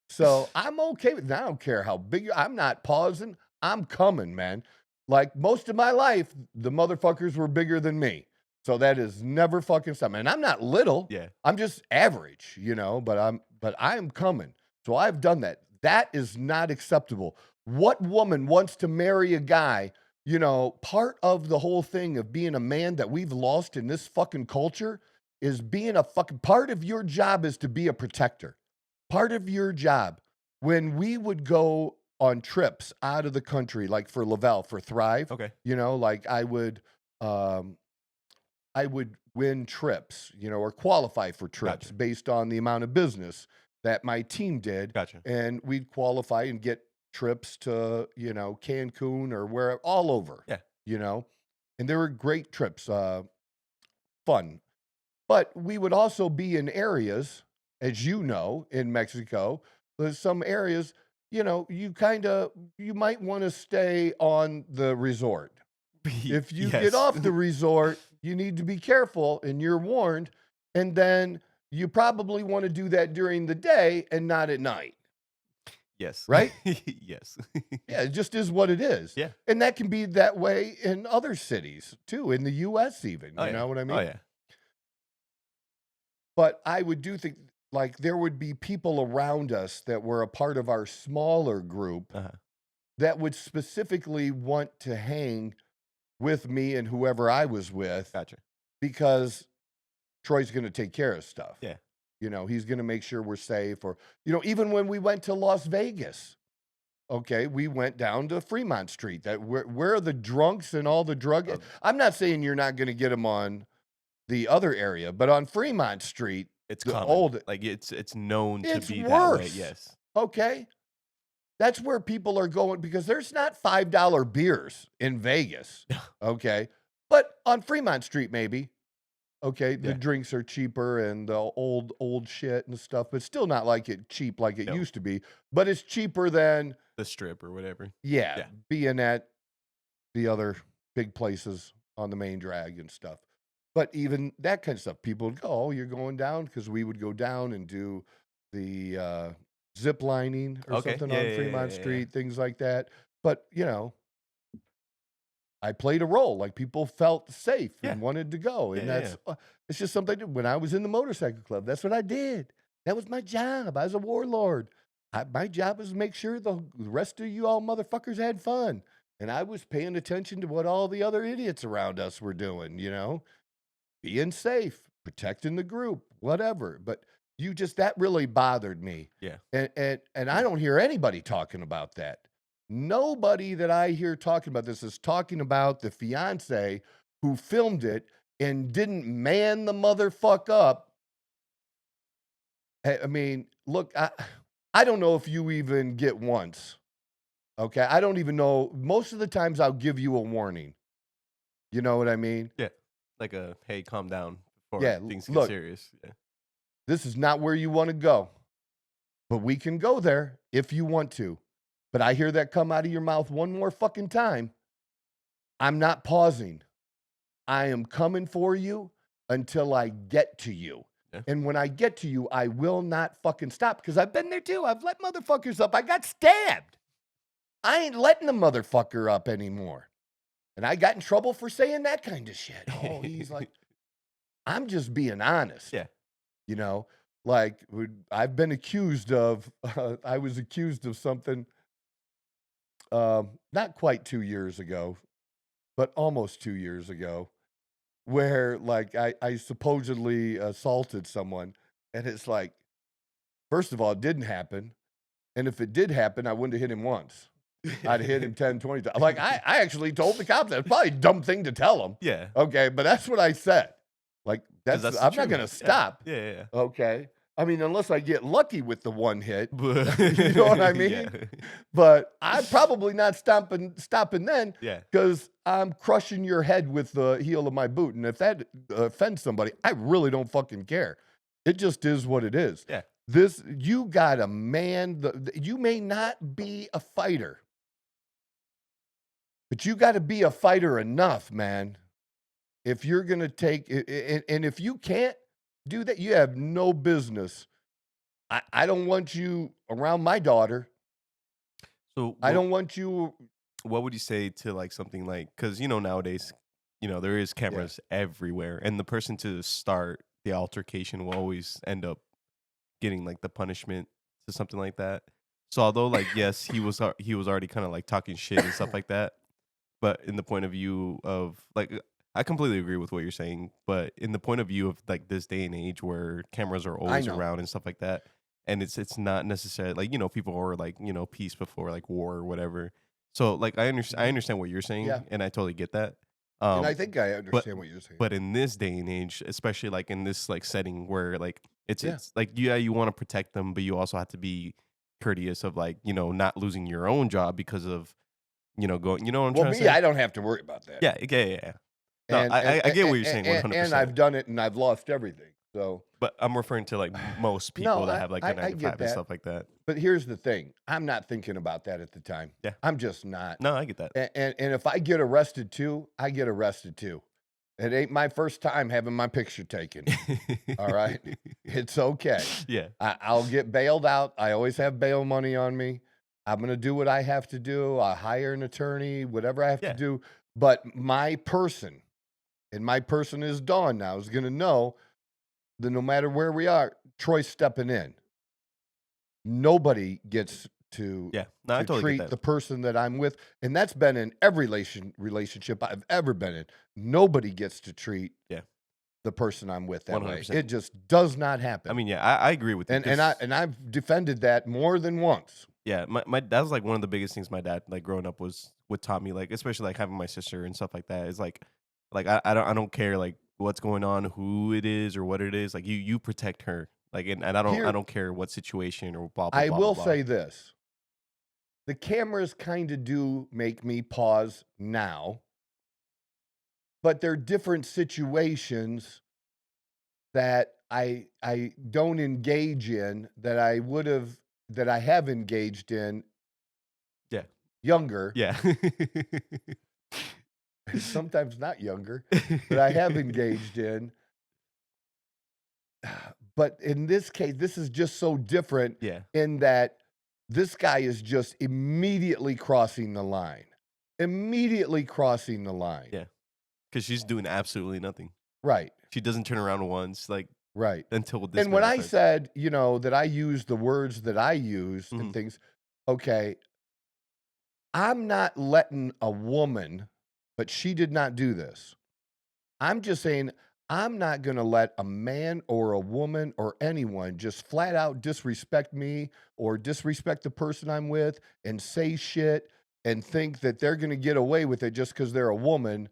So I'm okay with that. I don't care how big. I'm not pausing. I'm coming, man. Like most of my life, the motherfuckers were bigger than me. So that is never fucking something. And I'm not little. Yeah. I'm just average, you know, but I'm coming. So I've done that. That is not acceptable. What woman wants to marry a guy? You know, part of the whole thing of being a man that we've lost in this fucking culture is being a fucking, part of your job is to be a protector. Part of your job, when we would go on trips out of the country, like for Lavelle, for Thrive, you know, like I would win trips, you know, or qualify for trips based on the amount of business that my team did. And we'd qualify and get trips to, you know, Cancun or where, all over, you know, and they were great trips, fun. But we would also be in areas, as you know, in Mexico, there's some areas, you know, you might want to stay on the resort. If you get off the resort, you need to be careful, and you're warned. And then you probably want to do that during the day and not at night. Yes. Right? Yes. Yeah, it just is what it is. Yeah. And that can be that way in other cities too, in the US even. You know what I mean? Oh, yeah. But I would do think like there would be people around us that were a part of our smaller group that would specifically want to hang with me and whoever I was with. Gotcha. Because Troy's going to take care of stuff. Yeah. You know, he's going to make sure we're safe. Or, you know, even when we went to Las Vegas, okay, we went down to Fremont Street. That where are the drunks and all the drug. I'm not saying you're not going to get them on the other area, but on Fremont Street, it's the common. old, like it's known to be worse. that way. Yes. Okay. That's where people are going because there's not $5 beers in Vegas. Okay. But on Fremont Street, maybe. Okay, the drinks are cheaper and the old shit and stuff, but still not like it cheap like it used to be. But it's cheaper than the Strip or whatever. Yeah, being at the other big places on the main drag and stuff. But even that kind of stuff, people would go, "Oh, you're going down," because we would go down and do the zip lining or something on Fremont Street, things like that. But you know. I played a role, like people felt safe and wanted to go. And it's just something I did. When I was in the motorcycle club, that's what I did. That was my job. I was a warlord. My job was to make sure the rest of you all motherfuckers had fun. And I was paying attention to what all the other idiots around us were doing, you know, being safe, protecting the group, whatever. But that really bothered me. Yeah. And I don't hear anybody talking about that. Nobody that I hear talking about this is talking about the fiance who filmed it and didn't man the motherfucker up. I mean, look, I don't know if you even get once. Okay. I don't even know. Most of the times I'll give you a warning. You know what I mean? Yeah. Like hey, calm down before things get serious. Yeah. This is not where you want to go, but we can go there if you want to. But I hear that come out of your mouth one more fucking time. I'm not pausing. I am coming for you until I get to you. Yeah. And when I get to you, I will not fucking stop because I've been there too. I've let motherfuckers up. I got stabbed. I ain't letting the motherfucker up anymore. And I got in trouble for saying that kind of shit. Oh, he's like, I'm just being honest. Yeah. You know, like I've been accused of, I was accused of something. Not quite 2 years ago, but almost 2 years ago, where like I supposedly assaulted someone. And it's like, first of all, it didn't happen. And if it did happen, I wouldn't have hit him once. I'd hit him 10, 20 times. Like I actually told the cops that. It's probably a dumb thing to tell them. Yeah. Okay. But that's what I said. Like I'm not going to stop. Yeah. Okay. I mean, unless I get lucky with the one hit, you know what I mean? Yeah. But I'm probably not stopping then because I'm crushing your head with the heel of my boot. And if that offends somebody, I really don't fucking care. It just is what it is. Yeah. You got a man, you may not be a fighter, but you got to be a fighter enough, man. If you're going to take, and if you can't do that, you have no business. I don't want you around my daughter. So I don't want you. What would you say to like something like, because, you know, nowadays, you know, there is cameras everywhere, and the person to start the altercation will always end up getting like the punishment to something like that. So although like, yes, he was already kind of like talking shit and stuff like that, but in the point of view of like, I completely agree with what you're saying, but in the point of view of like this day and age where cameras are always around and stuff like that, and it's not necessarily like, you know, people are like, you know, peace before like war or whatever. So like I understand what you're saying, and I totally get that. And I think I understand what you're saying. But in this day and age, especially like in this like setting where like it's like you want to protect them, but you also have to be courteous of like, you know, not losing your own job because of, you know, going, you know what I'm trying to say? I don't have to worry about that. Yeah. No, I get what you're saying 100%. And I've done it and I've lost everything. So, but I'm referring to like most people that have like a 9 to 5 and stuff like that. But here's the thing. I'm not thinking about that at the time. Yeah. I'm just not. No, I get that. And if I get arrested too, I get arrested too. It ain't my first time having my picture taken. All right. It's okay. Yeah. I'll get bailed out. I always have bail money on me. I'm going to do what I have to do. I hire an attorney, whatever I have to do. But my person, and my person is Dawn now, is going to know that no matter where we are, Troy's stepping in. Nobody gets to, I totally treat get that. the person that I'm with. And that's been in every relationship I've ever been in. Nobody gets to treat the person I'm with that 100%. way. It just does not happen. I mean, I agree with you. And I've defended that more than once. Yeah, my that was like one of the biggest things my dad like growing up was would taught me, like especially like having my sister and stuff like that. Is like I don't care like what's going on, who it is or what it is. Like you protect her. Like and I don't care what situation or blah blah. I blah, will blah, say this. The cameras kind of do make me pause now, but they're different situations that I don't engage in that I have engaged in younger. Yeah. Sometimes not younger, but I have engaged in. But in this case, this is just so different in that this guy is just immediately crossing the line. Immediately crossing the line. Yeah. Because she's doing absolutely nothing. Right. She doesn't turn around once, like right. Until this. And when I said, that I use the words that I use and things, okay, I'm not letting a woman, but she did not do this. I'm just saying I'm not going to let a man or a woman or anyone just flat out disrespect me or disrespect the person I'm with and say shit and think that they're going to get away with it just because they're a woman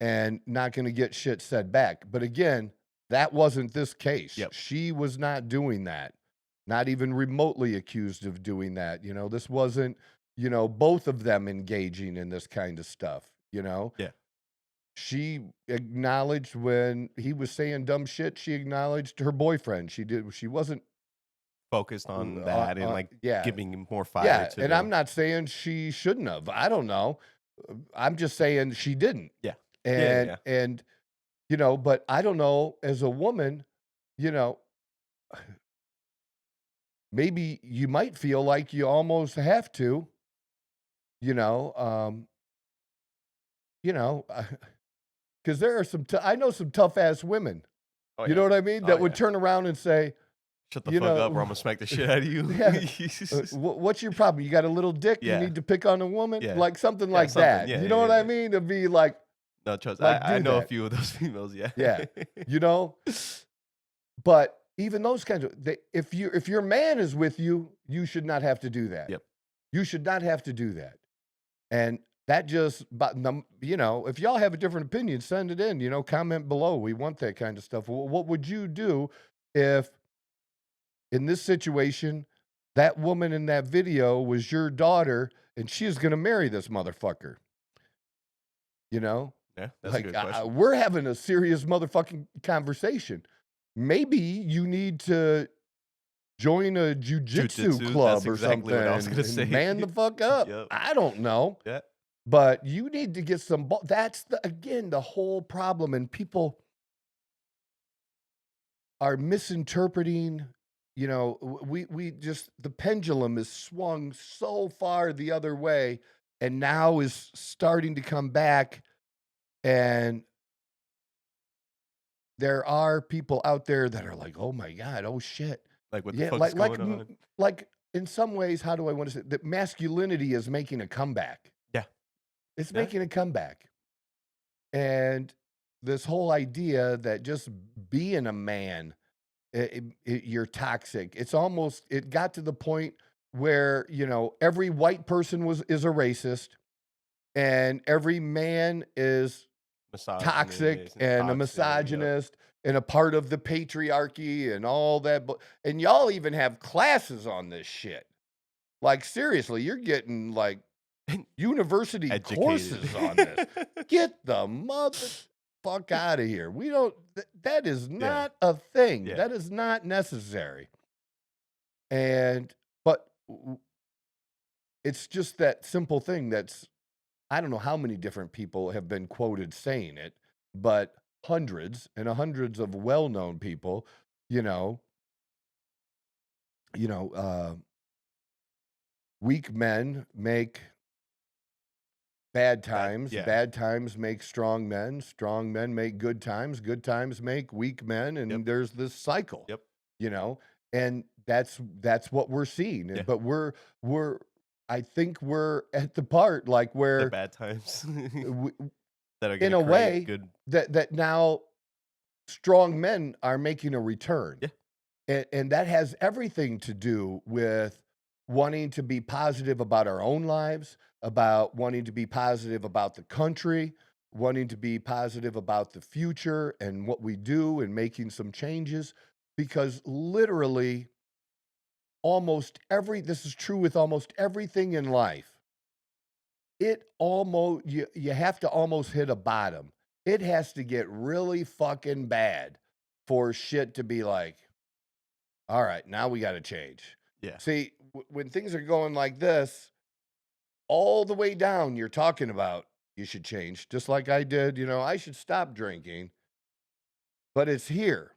and not going to get shit said back. But again, that wasn't this case. She was not doing that, not even remotely accused of doing that. This wasn't, both of them engaging in this kind of stuff, Yeah. She acknowledged when he was saying dumb shit. She acknowledged her boyfriend. She wasn't focused on that and giving him more fire. Yeah, and I'm not saying she shouldn't have. I don't know. I'm just saying she didn't. Yeah. And but I don't know. As a woman, maybe you might feel like you almost have to. Because there are I know some tough ass women. Oh, you know what I mean? That would turn around and say, "Shut the fuck up, or I'm gonna smack the shit out of you." What's your problem? You got a little dick? You need to pick on a woman? Yeah. Like something like that. You know what I mean? To be like, no, trust. Like, I know that. a few of those females. Yeah. Yeah. But even those kinds of if your man is with you, you should not have to do that. Yep. You should not have to do that. And that just, if y'all have a different opinion, send it in, comment below. We want that kind of stuff. What would you do if in this situation, that woman in that video was your daughter and she is going to marry this motherfucker? Yeah, that's a good question. We're having a serious motherfucking conversation. Maybe you need to join a jujitsu club or something and man the fuck up. I don't know. Yeah. But you need to get some. That's the whole problem, and people are misinterpreting. We just the pendulum is swung so far the other way, and now is starting to come back. And there are people out there that are like, "Oh my God, oh shit!" Like what the fuck is going on? Like in some ways, how do I want to say that masculinity is making a comeback? It's making a comeback. And this whole idea that just being a man, you're toxic. It got to the point where, every white person is a racist and every man is toxic and a misogynist and a part of the patriarchy and all that. And y'all even have classes on this shit. Like, seriously, you're getting like university courses on this. Get the motherfuck out of here. We don't, that is not a thing. That is not necessary. But it's just that simple thing I don't know how many different people have been quoted saying it, but hundreds and hundreds of well-known people, you know, you know, weak men make bad times, yeah. bad times make strong men make good times make weak men, and Yep. there's this cycle, Yep. you know, and that's what we're seeing. Yeah. But we're I think we're at the part like The where bad times w- that are in gonna a create way good. that now strong men are making a return. Yeah. And that has everything to do with wanting to be positive about our own lives, about wanting to be positive about the country, wanting to be positive about the future and what we do and making some changes. Because literally, this is true with almost everything in life. You have to almost hit a bottom. It has to get really fucking bad for shit to be like, all right, now we got to change. Yeah. See, when things are going like this, all the way down, you're talking about you should change, just like I did. I should stop drinking, but it's here.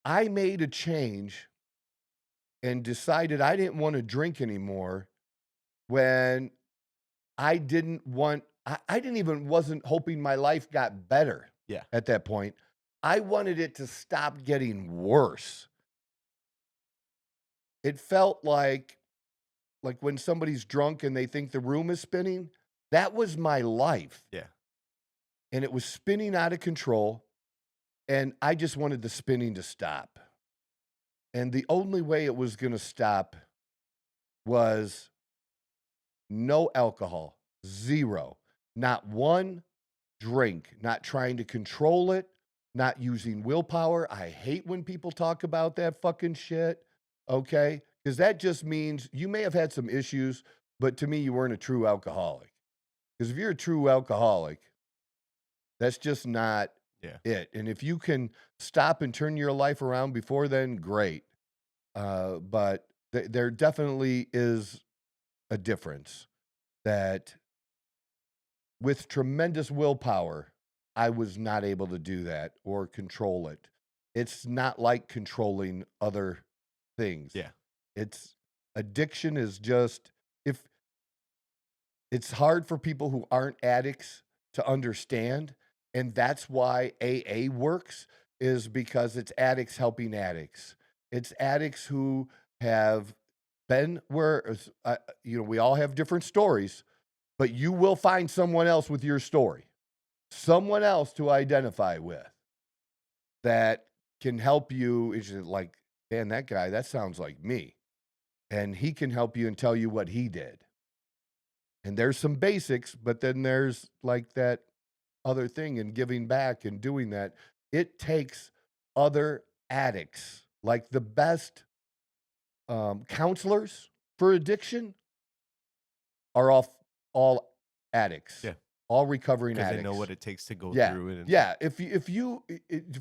I made a change and decided I didn't want to drink anymore when I wasn't hoping my life got better Yeah. at that point. I wanted it to stop getting worse. It felt like when somebody's drunk and they think the room is spinning, that was my life. Yeah. And it was spinning out of control. And I just wanted the spinning to stop. And the only way it was going to stop was no alcohol, zero, not one drink, not trying to control it, not using willpower. I hate when people talk about that fucking shit, okay? Because that just means you may have had some issues, but to me, you weren't a true alcoholic. Because if you're a true alcoholic, that's just not it. And if you can stop and turn your life around before then, great. But there definitely is a difference that with tremendous willpower, I was not able to do that or control it. It's not like controlling other things. Yeah. Addiction is just, if it's hard for people who aren't addicts to understand. And that's why AA works, is because it's addicts helping addicts. It's addicts who have been where, we all have different stories, but you will find someone else with your story, someone else to identify with that can help you. It's just like, man, that guy, that sounds like me. And he can help you and tell you what he did. And there's some basics, but then there's like that other thing and giving back and doing that. It takes other addicts, like the best counselors for addiction are all addicts. Yeah. All recovering Because addicts. they know what it takes to go Yeah. through it. And Yeah.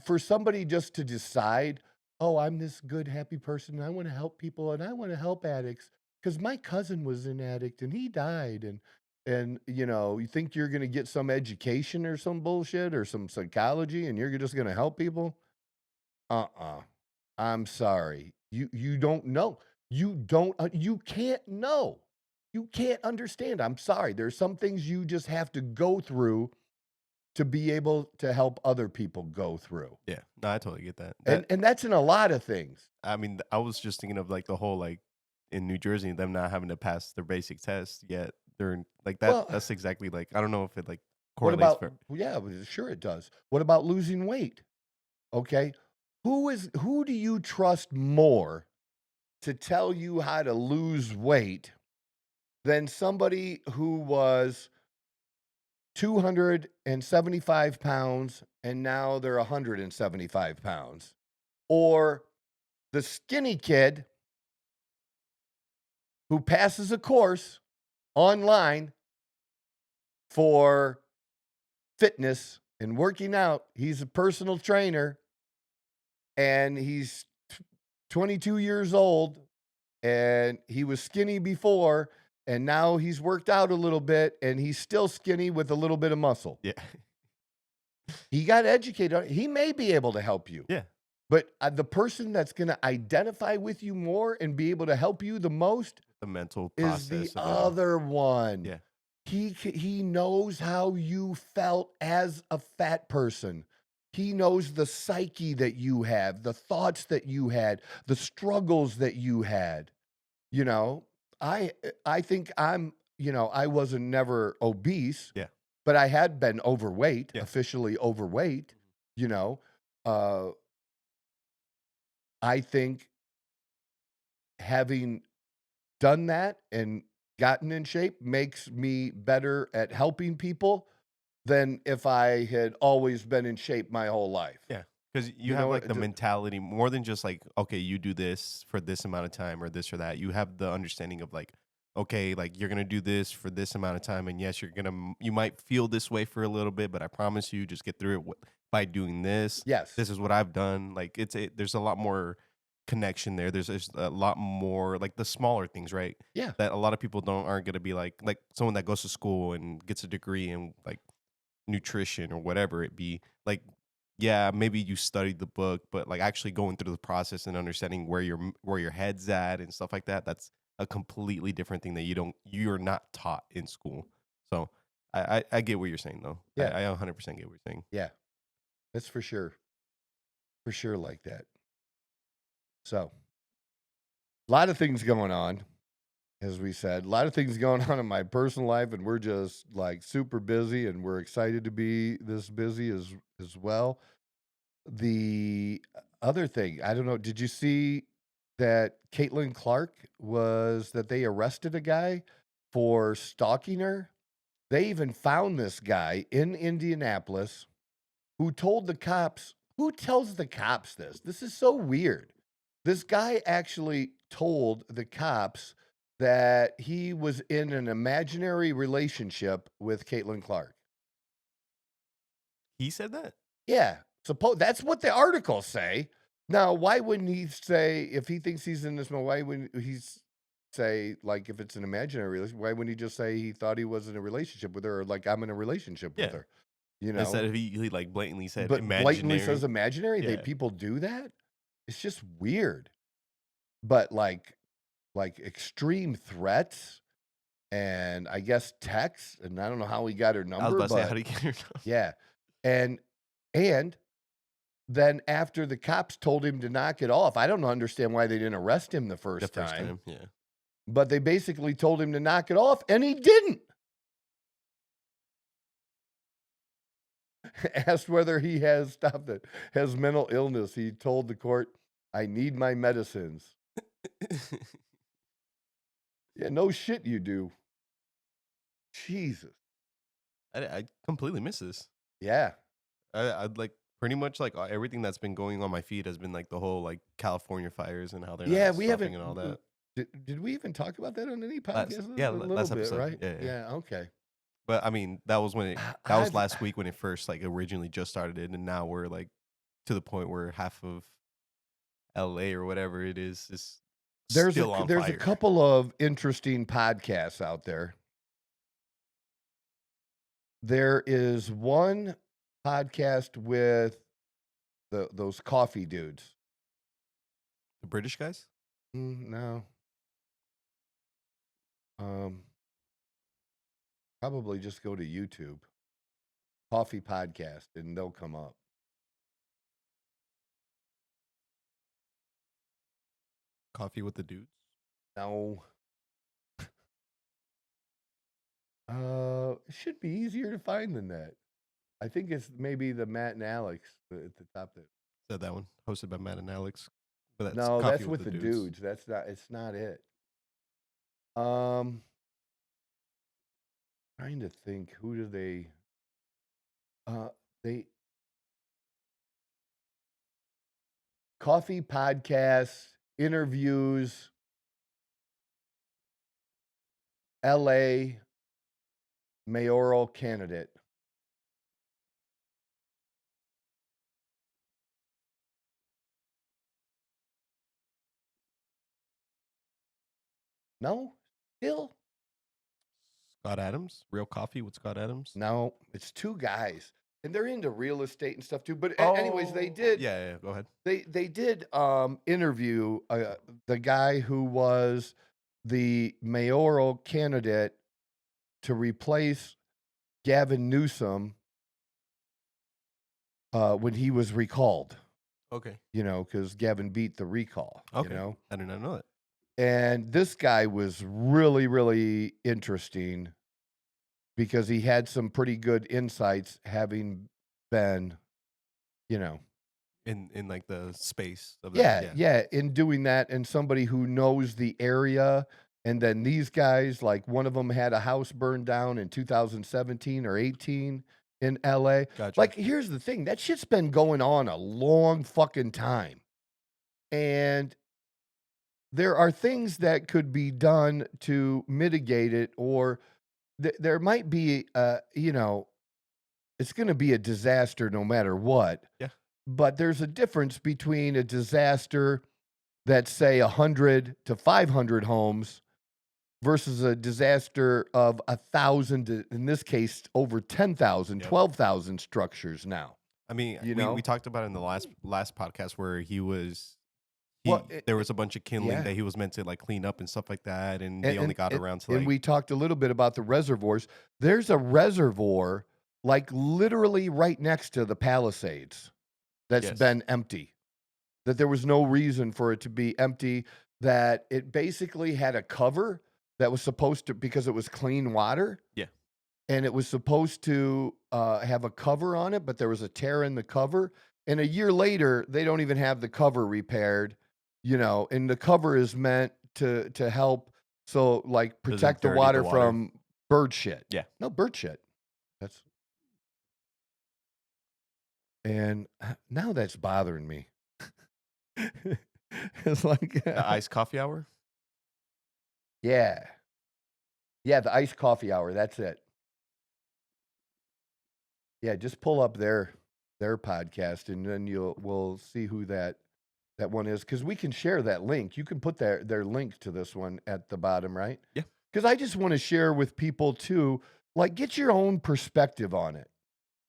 For somebody just to decide, oh, I'm this good, happy person, and I want to help people, and I want to help addicts because my cousin was an addict and he died, and you think you're going to get some education or some bullshit or some psychology, and you're just going to help people? I'm sorry. You don't know. You can't know. You can't understand. I'm sorry. There's some things you just have to go through to be able to help other people go through. yeah. No, I totally get that. And that's in a lot of things. I mean, I was just thinking of like the whole like in New Jersey, them not having to pass their basic test yet. They're like that. Well, That's exactly like, I don't know if it like What correlates. about, yeah, well, sure it does. What about losing weight? Okay. Who do you trust more to tell you how to lose weight than somebody who was 275 pounds and now they're 175 pounds? Or the skinny kid who passes a course online for fitness and working out? He's a personal trainer and he's 22 years old and he was skinny before and now he's worked out a little bit and he's still skinny with a little bit of muscle. Yeah. He got educated on it. He may be able to help you. Yeah. But the person that's going to identify with you more and be able to help you the most The mental is the process of it. other one. Yeah. He knows how you felt as a fat person. He knows the psyche that you have, the thoughts that you had, the struggles that you had. You know, I think I'm, I wasn't never obese. Yeah. But I had been overweight, Yeah. officially overweight, you know. I think having done that and gotten in shape makes me better at helping people than if I had always been in shape my whole life. Yeah. Because you You have know, like the the- mentality more than just like, okay, you do this for this amount of time or this or that. You have the understanding of like, okay, like you're gonna do this for this amount of time, and yes, you might feel this way for a little bit, but I promise you, just get through it by doing this. Yes. This is what I've done. Like there's a lot more connection there. There's a lot more like the smaller things, right? Yeah. That a lot of people aren't gonna be like someone that goes to school and gets a degree in like nutrition or whatever it be. Like, yeah, maybe you studied the book, but like actually going through the process and understanding where your head's at and stuff like that, that's a completely different thing that you're not taught in school. So I get what you're saying though. Yeah. I 100% get what you're saying. Yeah. That's for sure. For sure like that. So, a lot of things going on, as we said. A lot of things going on in my personal life, and we're just like super busy, and we're excited to be this busy as well. The other thing, I don't know, did you see that Caitlin Clark that they arrested a guy for stalking her? They even found this guy in Indianapolis who told the cops, who tells the cops this? This is so weird. This guy actually told the cops that he was in an imaginary relationship with Caitlin Clark. He said that? Yeah, that's what the articles say. Now, why wouldn't he say, if he thinks he's in this, why wouldn't he say, like, if it's an imaginary relationship, why wouldn't he just say he thought he was in a relationship with her, or like, I'm in a relationship with Yeah. her? You know, Instead of he like blatantly said but blatantly imaginary. says imaginary. Yeah. People do that. It's just weird. But like extreme threats, and I guess texts, and I don't know how he got her number. I was about to say, but how do you get her number? yeah, and then after the cops told him to knock it off, I don't understand why they didn't arrest him the first time. Yeah. But they basically told him to knock it off, and he didn't. Asked whether he has mental illness. He told the court, "I need my medicines." Yeah, no shit you do. Jesus. I completely miss this. Yeah. I'd like pretty much like everything that's been going on my feed has been like the whole like California fires and how they're Yeah, not we stopping haven't. and all that. Did we even talk about that on any podcast? yeah, a little last bit, episode. right? Yeah. Okay. But I mean, that was when that was I've- last week when it first like originally just started, and now we're like to the point where half of LA or whatever it is There's still on a fire. couple of interesting podcasts out there. There is one podcast with those coffee dudes. The British guys? No. Probably just go to YouTube, Coffee Podcast, and they'll come up. Coffee with the dudes? No. It should be easier to find than that. I think it's maybe the Matt and Alex at the top there. Said that one. Hosted by Matt and Alex. But No, Coffee that's with the dudes. That's not. It's not it. Trying to think. Who do they? They coffee podcasts, interviews, L.A. mayoral candidate. No, still Scott Adams? Real Coffee with Scott Adams? no. It's two guys. and they're into real estate and stuff too. But anyways, they Oh, did. Yeah, go ahead. They did interview the guy who was the mayoral candidate to replace Gavin Newsom when he was recalled. Okay. Because Gavin beat the recall. Okay. I did not know that. And this guy was really, really interesting because he had some pretty good insights, having been, In like the space of yeah, in doing that, and somebody who knows the area. And then these guys, like one of them had a house burned down in 2017 or 18 in LA. Gotcha. Like, here's the thing, that shit's been going on a long fucking time. And there are things that could be done to mitigate it, or there might be, it's going to be a disaster no matter what. Yeah. But there's a difference between a disaster that's, say, 100 to 500 homes versus a disaster of 1,000, in this case, over 10,000, 12,000 structures now. I mean, You we talked about it in the last podcast where there was a bunch of kindling that he was meant to like clean up and stuff like that, and they only got around to and we talked a little bit about the reservoirs. There's a reservoir like literally right next to the Palisades that's been empty, that there was no reason for it to be empty, that it basically had a cover that was supposed to, because it was clean water. Yeah. And it was supposed to have a cover on it, but there was a tear in the cover. And a year later, they don't even have the cover repaired, and the cover is meant to help, so like protect the water from bird shit. Yeah. No, bird shit. And now that's bothering me. It's like the iced coffee hour. Yeah, the iced coffee hour. That's it. Yeah, just pull up their podcast, and then we'll see who that one is, because we can share that link. You can put their link to this one at the bottom, right? Yeah. Because I just want to share with people too, like, get your own perspective on it.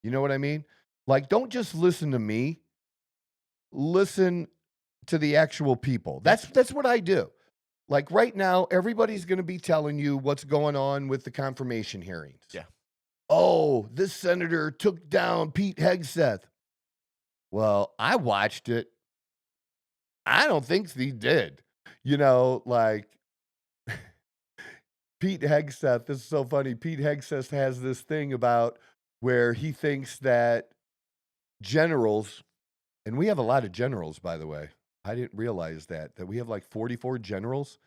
You know what I mean? Like, don't just listen to me. Listen to the actual people. That's what I do. Like right now, everybody's going to be telling you what's going on with the confirmation hearings. Yeah. Oh, this senator took down Pete Hegseth. Well, I watched it. I don't think he did. Like Pete Hegseth, this is so funny. Pete Hegseth has this thing about where he thinks that generals, and we have a lot of generals, by the way. I didn't realize that we have like 44 generals.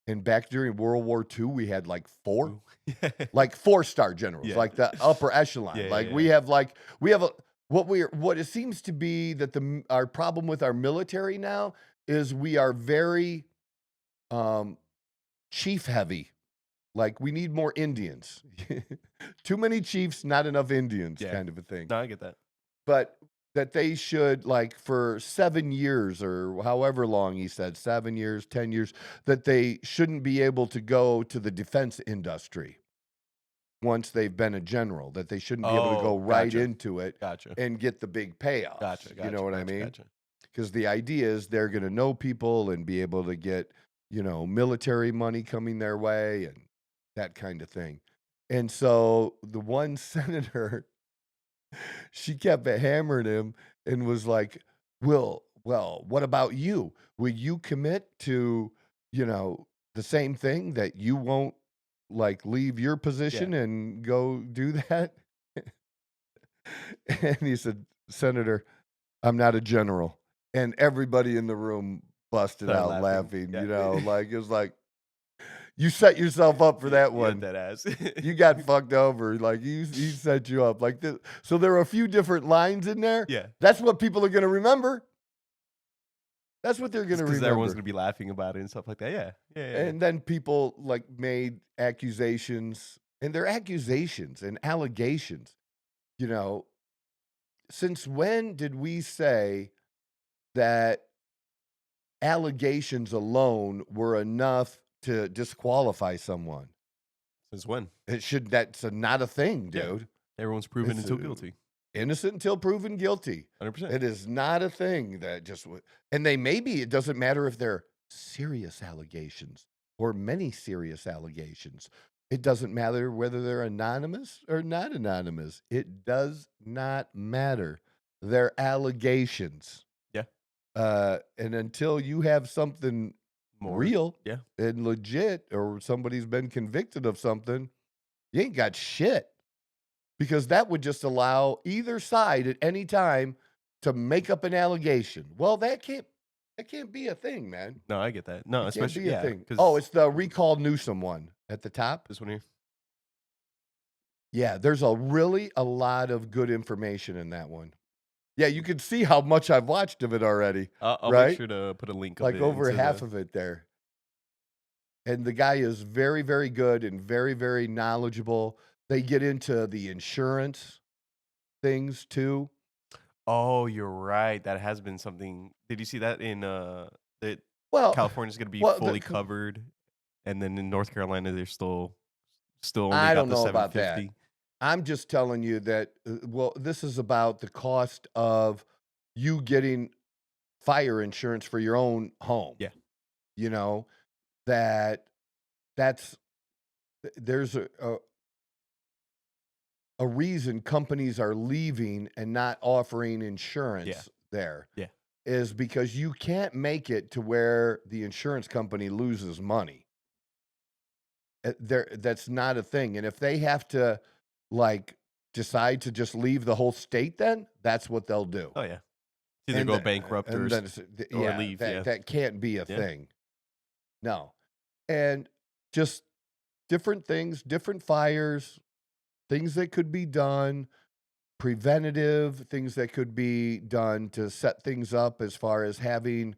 And back during World War II, we had like 4, like 4-star generals, like the upper echelon. We have what it seems to be that our problem with our military now is we are very chief heavy. Like, we need more Indians. Too many chiefs, not enough Indians, kind of a thing. No, I get that. But that they should, like, for 7 years or however long he said, 7 years, 10 years, that they shouldn't be able to go to the defense industry once they've been a general, that they shouldn't be able to go right into it and get the big payoffs. Gotcha. You know what I mean? Because the idea is they're going to know people and be able to get, military money coming their way and that kind of thing. And so the one senator, she kept hammering him and was like, well, what about you? Will you commit to, the same thing, that you won't like leave your position and go do that? And he said, Senator, I'm not a general. And everybody in the room busted out laughing. Like, it was like, you set yourself up for that one. That ass. You got fucked over. Like, he set you up like this. So there are a few different lines in there. Yeah. That's what people are going to remember. That's what they're going to remember. Because everyone's going to be laughing about it and stuff like that. Yeah. And then people like made accusations, and they're accusations and allegations. Since when did we say that allegations alone were enough to disqualify someone? Since when? That's not a thing, dude. Everyone's proven until guilty. Innocent until proven guilty. 100%. It is not a thing that just and it doesn't matter if they're serious allegations or many serious allegations. It doesn't matter whether they're anonymous or not anonymous. It does not matter. They're allegations. Yeah. And until you have something More. real Yeah. and legit, or somebody's been convicted of something, you ain't got shit. Because that would just allow either side at any time to make up an allegation. Well, that can't be a thing, man. No, I get that. No, It can't especially be a yeah. thing. 'Cause Oh, it's the recall Newsom one at the top. this one here. Yeah, there's a lot of good information in that one. Yeah, you can see how much I've watched of it already. I'll Right? make sure to put a link. Like of it over into half the, of it there. And the guy is very, very good and very, very knowledgeable. They get into the insurance things too. Oh, you're right. That has been something. Did you see that in that Well, California's going to be well, fully covered, and then in North Carolina they're still only I got don't the know about that. 750. I'm just telling you that, this is about the cost of you getting fire insurance for your own home. Yeah. You know, there's a reason companies are leaving and not offering insurance there. Yeah. Is because you can't make it to where the insurance company loses money. That's not a thing. And if they have to decide to just leave the whole state, then that's what they'll do. Oh yeah. Either go bankrupt or leave. That can't be a Yeah. thing. No. And just different things, different fires, things that could be done, preventative things that could be done to set things up as far as having,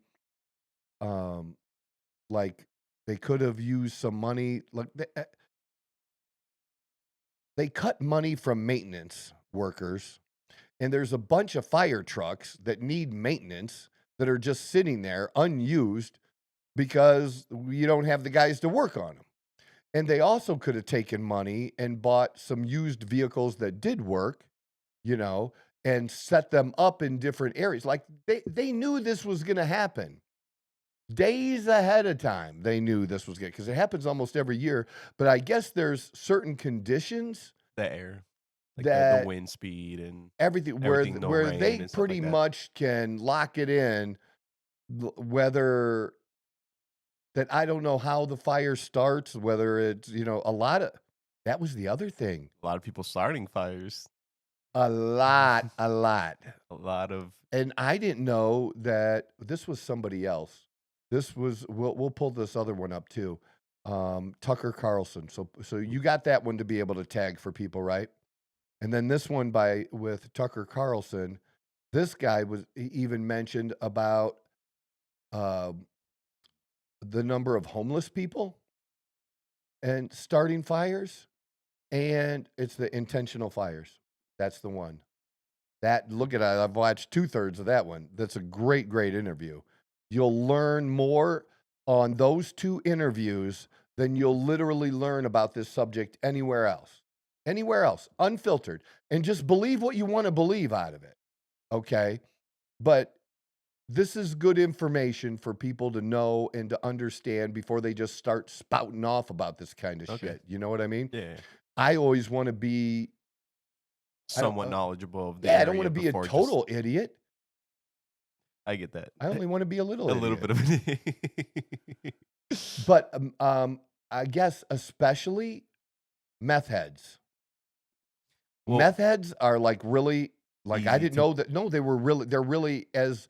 they could have used some money. Like they cut money from maintenance workers, and there's a bunch of fire trucks that need maintenance that are just sitting there unused because you don't have the guys to work on them. And they also could have taken money and bought some used vehicles that did work, and set them up in different areas. Like they knew this was going to happen. Days ahead of time, they knew this was good because it happens almost every year. But I guess there's certain conditions, The air, like that the wind speed and everything where everything, no where rain they and stuff pretty like that. much can lock it in, whether that I don't know how the fire starts, whether it's a lot of that was the other thing. A lot of people starting fires. A lot. A lot of And I didn't know that this was somebody else. This was we'll pull this other one up too. Tucker Carlson. So you got that one to be able to tag for people, right? And then this one with Tucker Carlson, this guy he even mentioned about the number of homeless people and starting fires, and it's the intentional fires. That's the one. Look at it. I've watched 2/3 of that one. That's a great, great interview. You'll learn more on those 2 interviews than you'll literally learn about this subject anywhere else. Anywhere else, unfiltered. And just believe what you want to believe out of it. Okay? But this is good information for people to know and to understand before they just start spouting off about this kind of shit. You know what I mean? yeah, I always want to be somewhat knowledgeable of the I don't want area to be a before just- total idiot. I get that. I only want to be a little a idiot. little bit of it. But I guess especially meth heads. Well, Meth heads are really I easy didn't to- know that. No, they're really as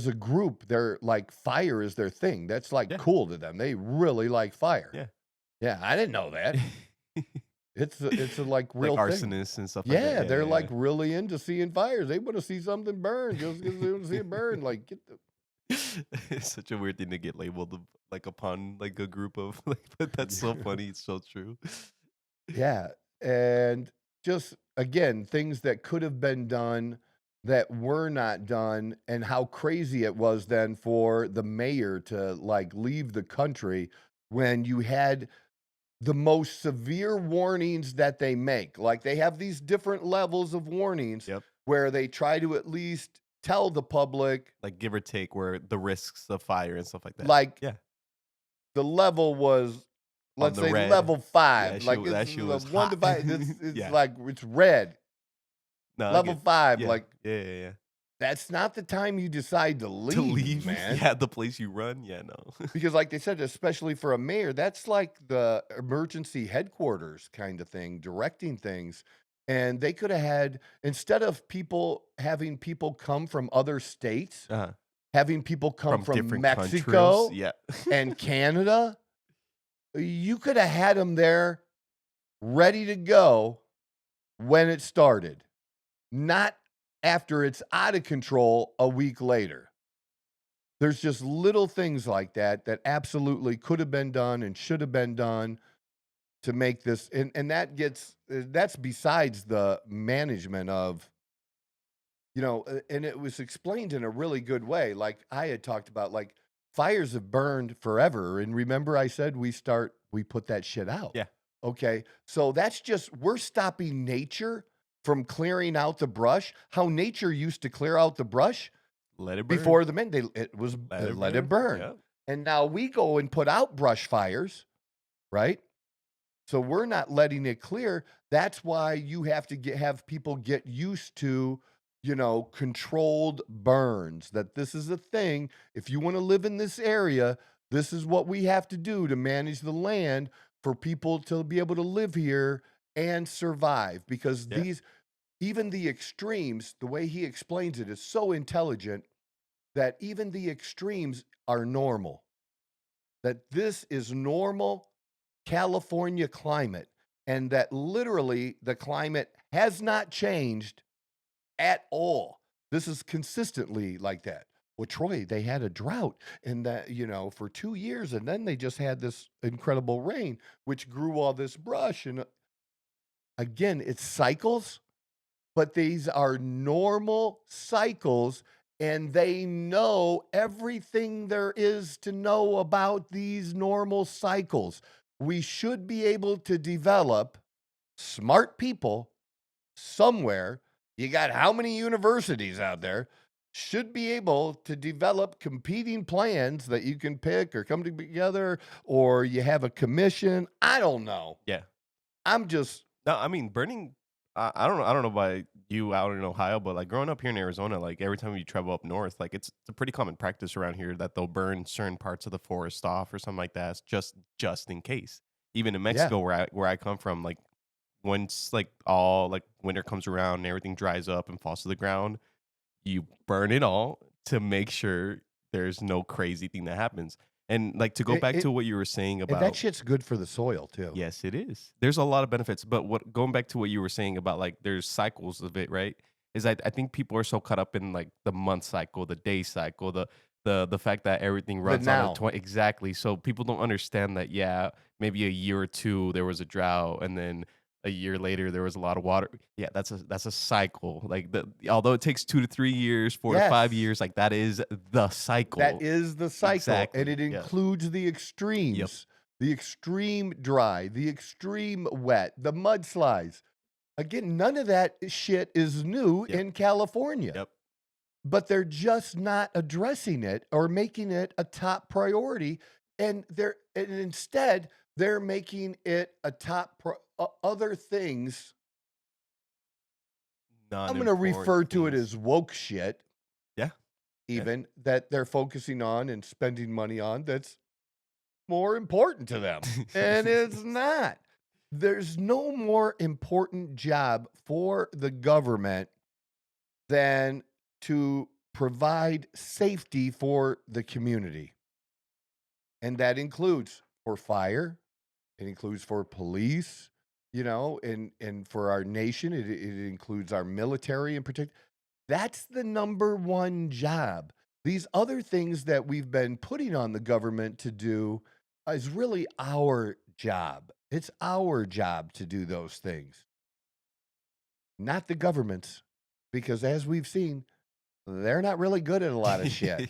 a group, they're fire is their thing. That's Yeah. cool to them. They really like fire. Yeah. Yeah, I didn't know that. It's a real like thing. arsonists and stuff like that. Yeah, they're really into seeing fires. They want to see something burn just because they want to see it burn. Get the It's such a weird thing to get labeled upon a group of but that's so funny. It's so true. Yeah. And just again, things that could have been done that were not done, and how crazy it was then for the mayor to leave the country when you had the most severe warnings that they make. They have these different levels of warnings. Yep. where they try to at least tell the public, Like give or take, where the risks of fire and stuff like that. like, Yeah. the level was, On let's the say, red. level 5. That like, shit- that it's shit the was 1 to hot. 5. It's Yeah. like, it's red. No, I Level get- 5. yeah. Like, yeah. that's not the time you decide to leave, To leave, man. yeah, the place you run, yeah, no. Because like they said, especially for a mayor, that's like the emergency headquarters kind of thing, directing things. And they could have had, instead of having people come from other states, Uh-huh. having people come from different Mexico countries, yeah. and Canada, you could have had them there ready to go when it started, not after it's out of control a week later. There's just little things like that that absolutely could have been done and should have been done to make this, and that's besides the management of, and it was explained in a really good way. Like I had talked about, like fires have burned forever. And remember I said we put that shit out. Yeah. Okay. So that's just, we're stopping nature from clearing out the brush. How nature used to clear out the brush Let it burn. before the men, let it burn. Yeah. And now we go and put out brush fires, right? So we're not letting it clear. That's why you have to have people get used to, controlled burns, that this is a thing. If you want to live in this area, this is what we have to do to manage the land for people to be able to live here and survive. Because even the extremes, the way he explains it is so intelligent that even the extremes are normal. That this is normal California climate, and that literally the climate has not changed at all. This is consistently like that. Well, Troy, they had a drought and that, for 2 years, and then they just had this incredible rain, which grew all this brush. And again, it's cycles, but these are normal cycles, and they know everything there is to know about these normal cycles. We should be able to develop smart people somewhere. You got how many universities out there? Should be able to develop competing plans that you can pick or come together, or you have a commission. I don't know. Yeah. I'm just. No, I mean, burning, I don't know. I don't know about you out in Ohio, but like growing up here in Arizona, like every time you travel up north, like it's a pretty common practice around here that they'll burn certain parts of the forest off or something like that, just in case. Even in Mexico, where I come from, like once like all like winter comes around and everything dries up and falls to the ground, you burn it all to make sure there's no crazy thing that happens. And like to go back to what you were saying about that shit's good for the soil too. Yes, it is. There's a lot of benefits, but going back to what you were saying about like there's cycles of it, right? Is I think people are so caught up in like the month cycle, the day cycle, the fact that everything runs on exactly. So people don't understand that maybe a year or two there was a drought, and then a year later there was a lot of water. Yeah, that's a cycle. Like although it takes 2 to 3 years, 4 to 5 years, like that is the cycle. That is the cycle. Exactly. And it includes the extremes. Yep. The extreme dry, the extreme wet, the mudslides. Again, none of that shit is new in California. Yep. But they're just not addressing it or making it a top priority. And instead they're making it a top other things. I'm going to refer to it as woke shit. Yeah. Even that they're focusing on and spending money on that's more important to them. And it's not. There's no more important job for the government than to provide safety for the community. And that includes for fire, it includes for police, and for our nation, it includes our military in particular. That's the number one job. These other things that we've been putting on the government to do is really our job. It's our job to do those things, not the government's, because as we've seen, they're not really good at a lot of shit.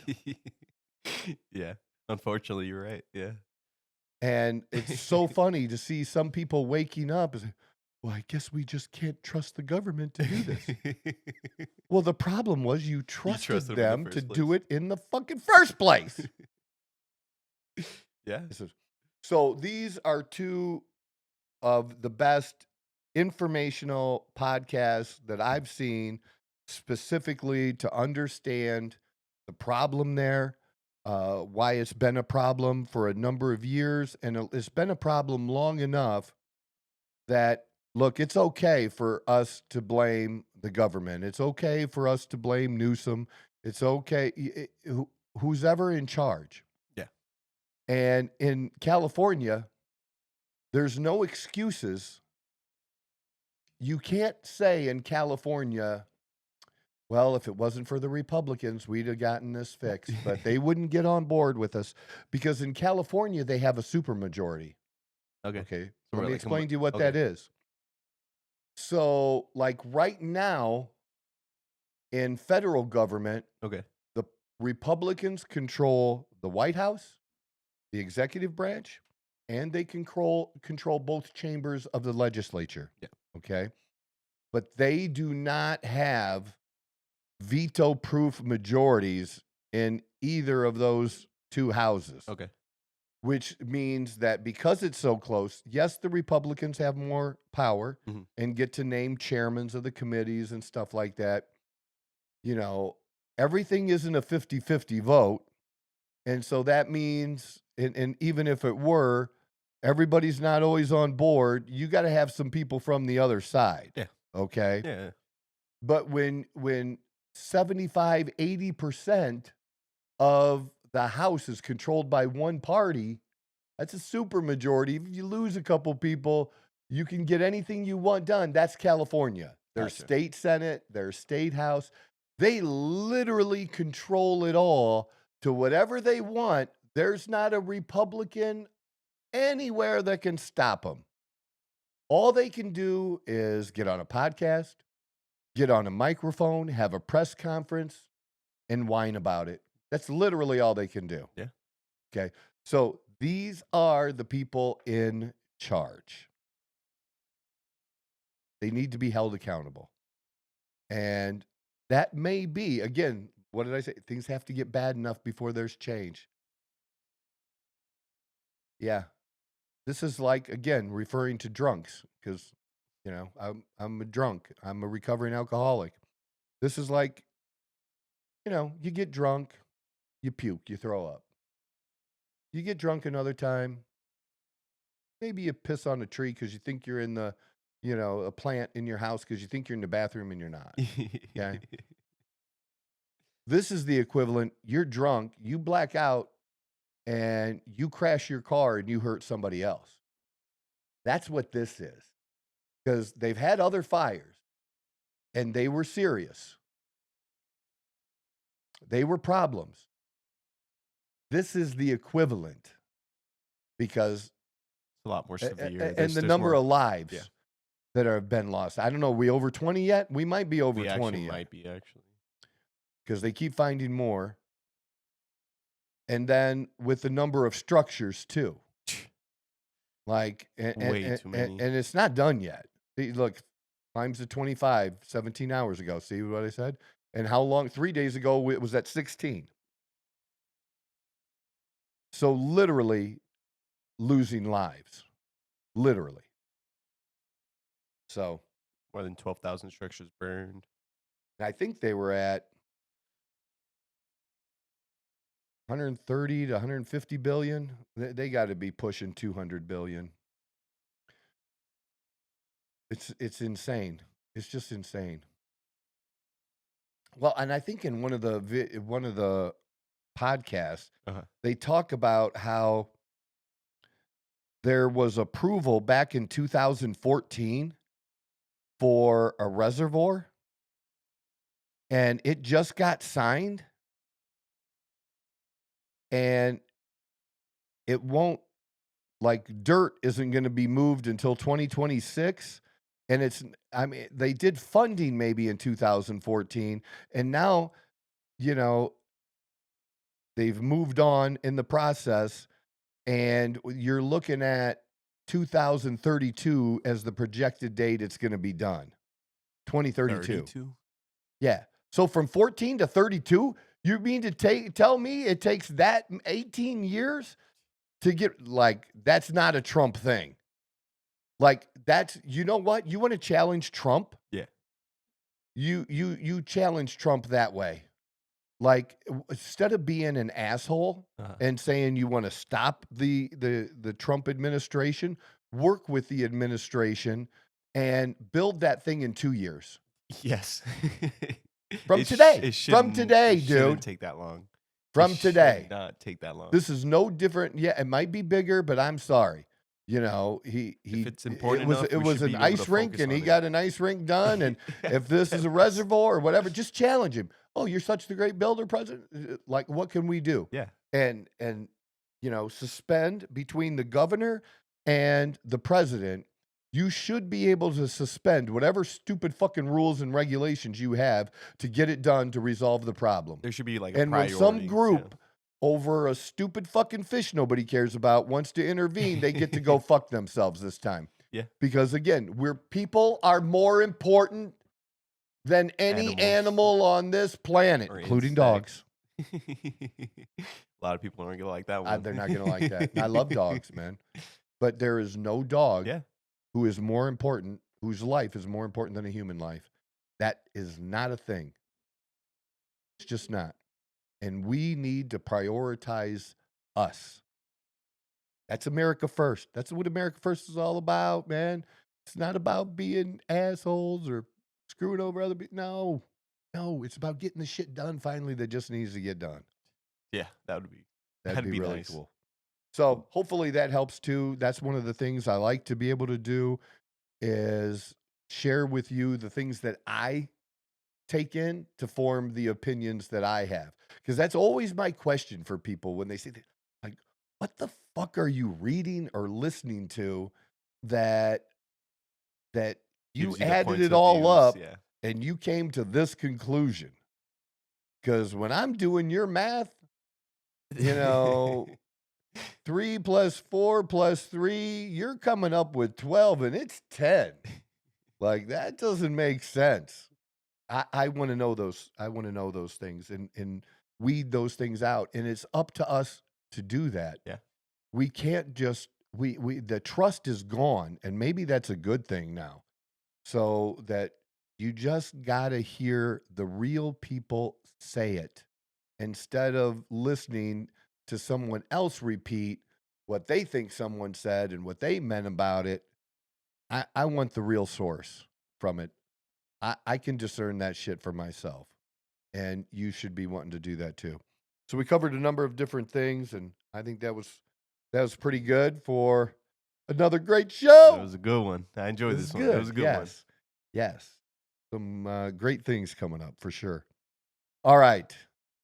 Yeah, unfortunately, you're right. Yeah. And it's so funny to see some people waking up and say, well, I guess we just can't trust the government to do this. Well, the problem was you trusted trusted them in the them to first do place. it in the fucking first place. Yeah. So these are two of the best informational podcasts that I've seen specifically to understand the problem there, why it's been a problem for a number of years, and it's been a problem long enough that, look, it's okay for us to blame the government. It's okay for us to blame Newsom. It's okay, who's ever in charge. Yeah. And in California, there's no excuses. You can't say in California, well, if it wasn't for the Republicans, we'd have gotten this fixed. But they wouldn't get on board with us because in California, they have a supermajority. Okay. Okay. So Let we're me like explain to you what okay. that is. So, like right now, in federal government, Okay. the Republicans control the White House, the executive branch, and they control both chambers of the legislature. Yeah. Okay. But they do not have veto-proof majorities in either of those two houses. Okay. Which means that because it's so close, yes, the Republicans have more power Mhm. and get to name chairmans of the committees and stuff like that. You know, everything isn't a 50-50 vote. And so that means, and even if it were, everybody's not always on board. You got to have some people from the other side. Yeah. Okay. Yeah. But when 75, 80% of the House is controlled by one party, that's a super majority. If you lose a couple people, you can get anything you want done. That's California. Their Gotcha. state Senate, their state House. They literally control it all to whatever they want. There's not a Republican anywhere that can stop them. All they can do is get on a podcast, get on a microphone, have a press conference, and whine about it. That's literally all they can do. Yeah. Okay. So these are the people in charge. They need to be held accountable. And that may be, again, what did I say? Things have to get bad enough before there's change. Yeah. This is like, again, referring to drunks because, you know, I'm a drunk. I'm a recovering alcoholic. This is like, you know, you get drunk, you puke, you throw up. You get drunk another time, maybe you piss on a tree because you think you're in the, you know, a plant in your house because you think you're in the bathroom and you're not. Okay. This is the equivalent. You're drunk, you black out, and you crash your car and you hurt somebody else. That's what this is. Because they've had other fires and they were serious. They were problems. This is the equivalent because It's a lot more severe. and There's the number more, of lives yeah. that have been lost. I don't know. Are we over 20 yet? We might be over we 20 actually yet might be actually. because they keep finding more. And then with the number of structures too. Like, Way too many. and it's not done yet. See, look, times to 25, 17 hours ago. See what I said? And how long? 3 days ago, it was at 16. So literally losing lives. Literally. So More than 12,000 structures burned. I think they were at 130 to 150 billion. They got to be pushing 200 billion. It's insane. It's just insane. Well, and I think in one of the podcasts, Uh-huh. they talk about how there was approval back in 2014 for a reservoir, and it just got signed, and it won't, like, dirt isn't going to be moved until 2026. And it's, I mean, they did funding maybe in 2014, and now, you know, they've moved on in the process, and you're looking at 2032 as the projected date it's going to be done. 2032. Yeah. So from 14 to 32, you mean to tell me it takes that 18 years to get, like, that's not a Trump thing. Like, that's, you know what? You want to challenge Trump? Yeah. You challenge Trump that way. Like, instead of being an asshole and saying you want to stop the Trump administration, work with the administration and build that thing in 2 years. Yes. From today, dude. It shouldn't take that long. From today. Should not take that long. This is no different. Yeah, it might be bigger, but I'm sorry. You know, if it's important it was an ice rink and he got an ice rink done. And if this is a reservoir or whatever, just challenge him. Oh, you're such the great builder, President. Like, what can we do? Yeah. And suspend between the governor and the president. You should be able to suspend whatever stupid fucking rules and regulations you have to get it done to resolve the problem. There should be like a priority. When some group over a stupid fucking fish nobody cares about wants to intervene, they get to go fuck themselves this time. Yeah. Because again, people are more important than any animal on this planet, including dogs. A lot of people aren't going to like that one. They're not going to like that. I love dogs, man. But there is no dog who is more important, whose life is more important than a human life. That is not a thing. It's just not. And we need to prioritize us. That's America first. That's what America first is all about, man. It's not about being assholes or screwing over other people. No, it's about getting the shit done finally that just needs to get done. Yeah, that'd be really nice. Cool. So hopefully that helps too. That's one of the things I like to be able to do is share with you the things that I take in to form the opinions that I have. Because that's always my question for people when they say, like, what the fuck are you reading or listening to that you added it all up and you came to this conclusion? Because when I'm doing your math, 3 + 4 + 3, you're coming up with 12 and it's 10. Like, that doesn't make sense. I want to know those. I want to know those things and weed those things out. And it's up to us to do that. Yeah. We can't just, the trust is gone, and maybe that's a good thing now. So that you just got to hear the real people say it instead of listening to someone else repeat what they think someone said and what they meant about it. I want the real source from it. I can discern that shit for myself, and you should be wanting to do that too. So we covered a number of different things, and I think that was pretty good for another great show. It was a good one. I enjoyed this one. It was a good one. Yes. Some great things coming up for sure. All right.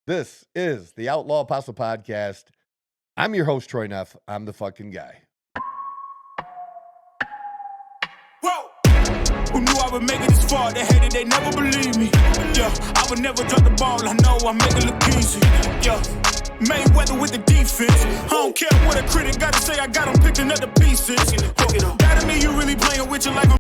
This is the Outlaw Apostle Podcast. I'm your host, Troy Neff. I'm the fucking guy. Who knew I would make it this far? They hated, they never believe me. Yeah, I would never drop the ball. I know I make it look easy. Yeah, Mayweather with the defense. I don't care what a critic got to say. I got them picking up the pieces. That me, you really playing with your life.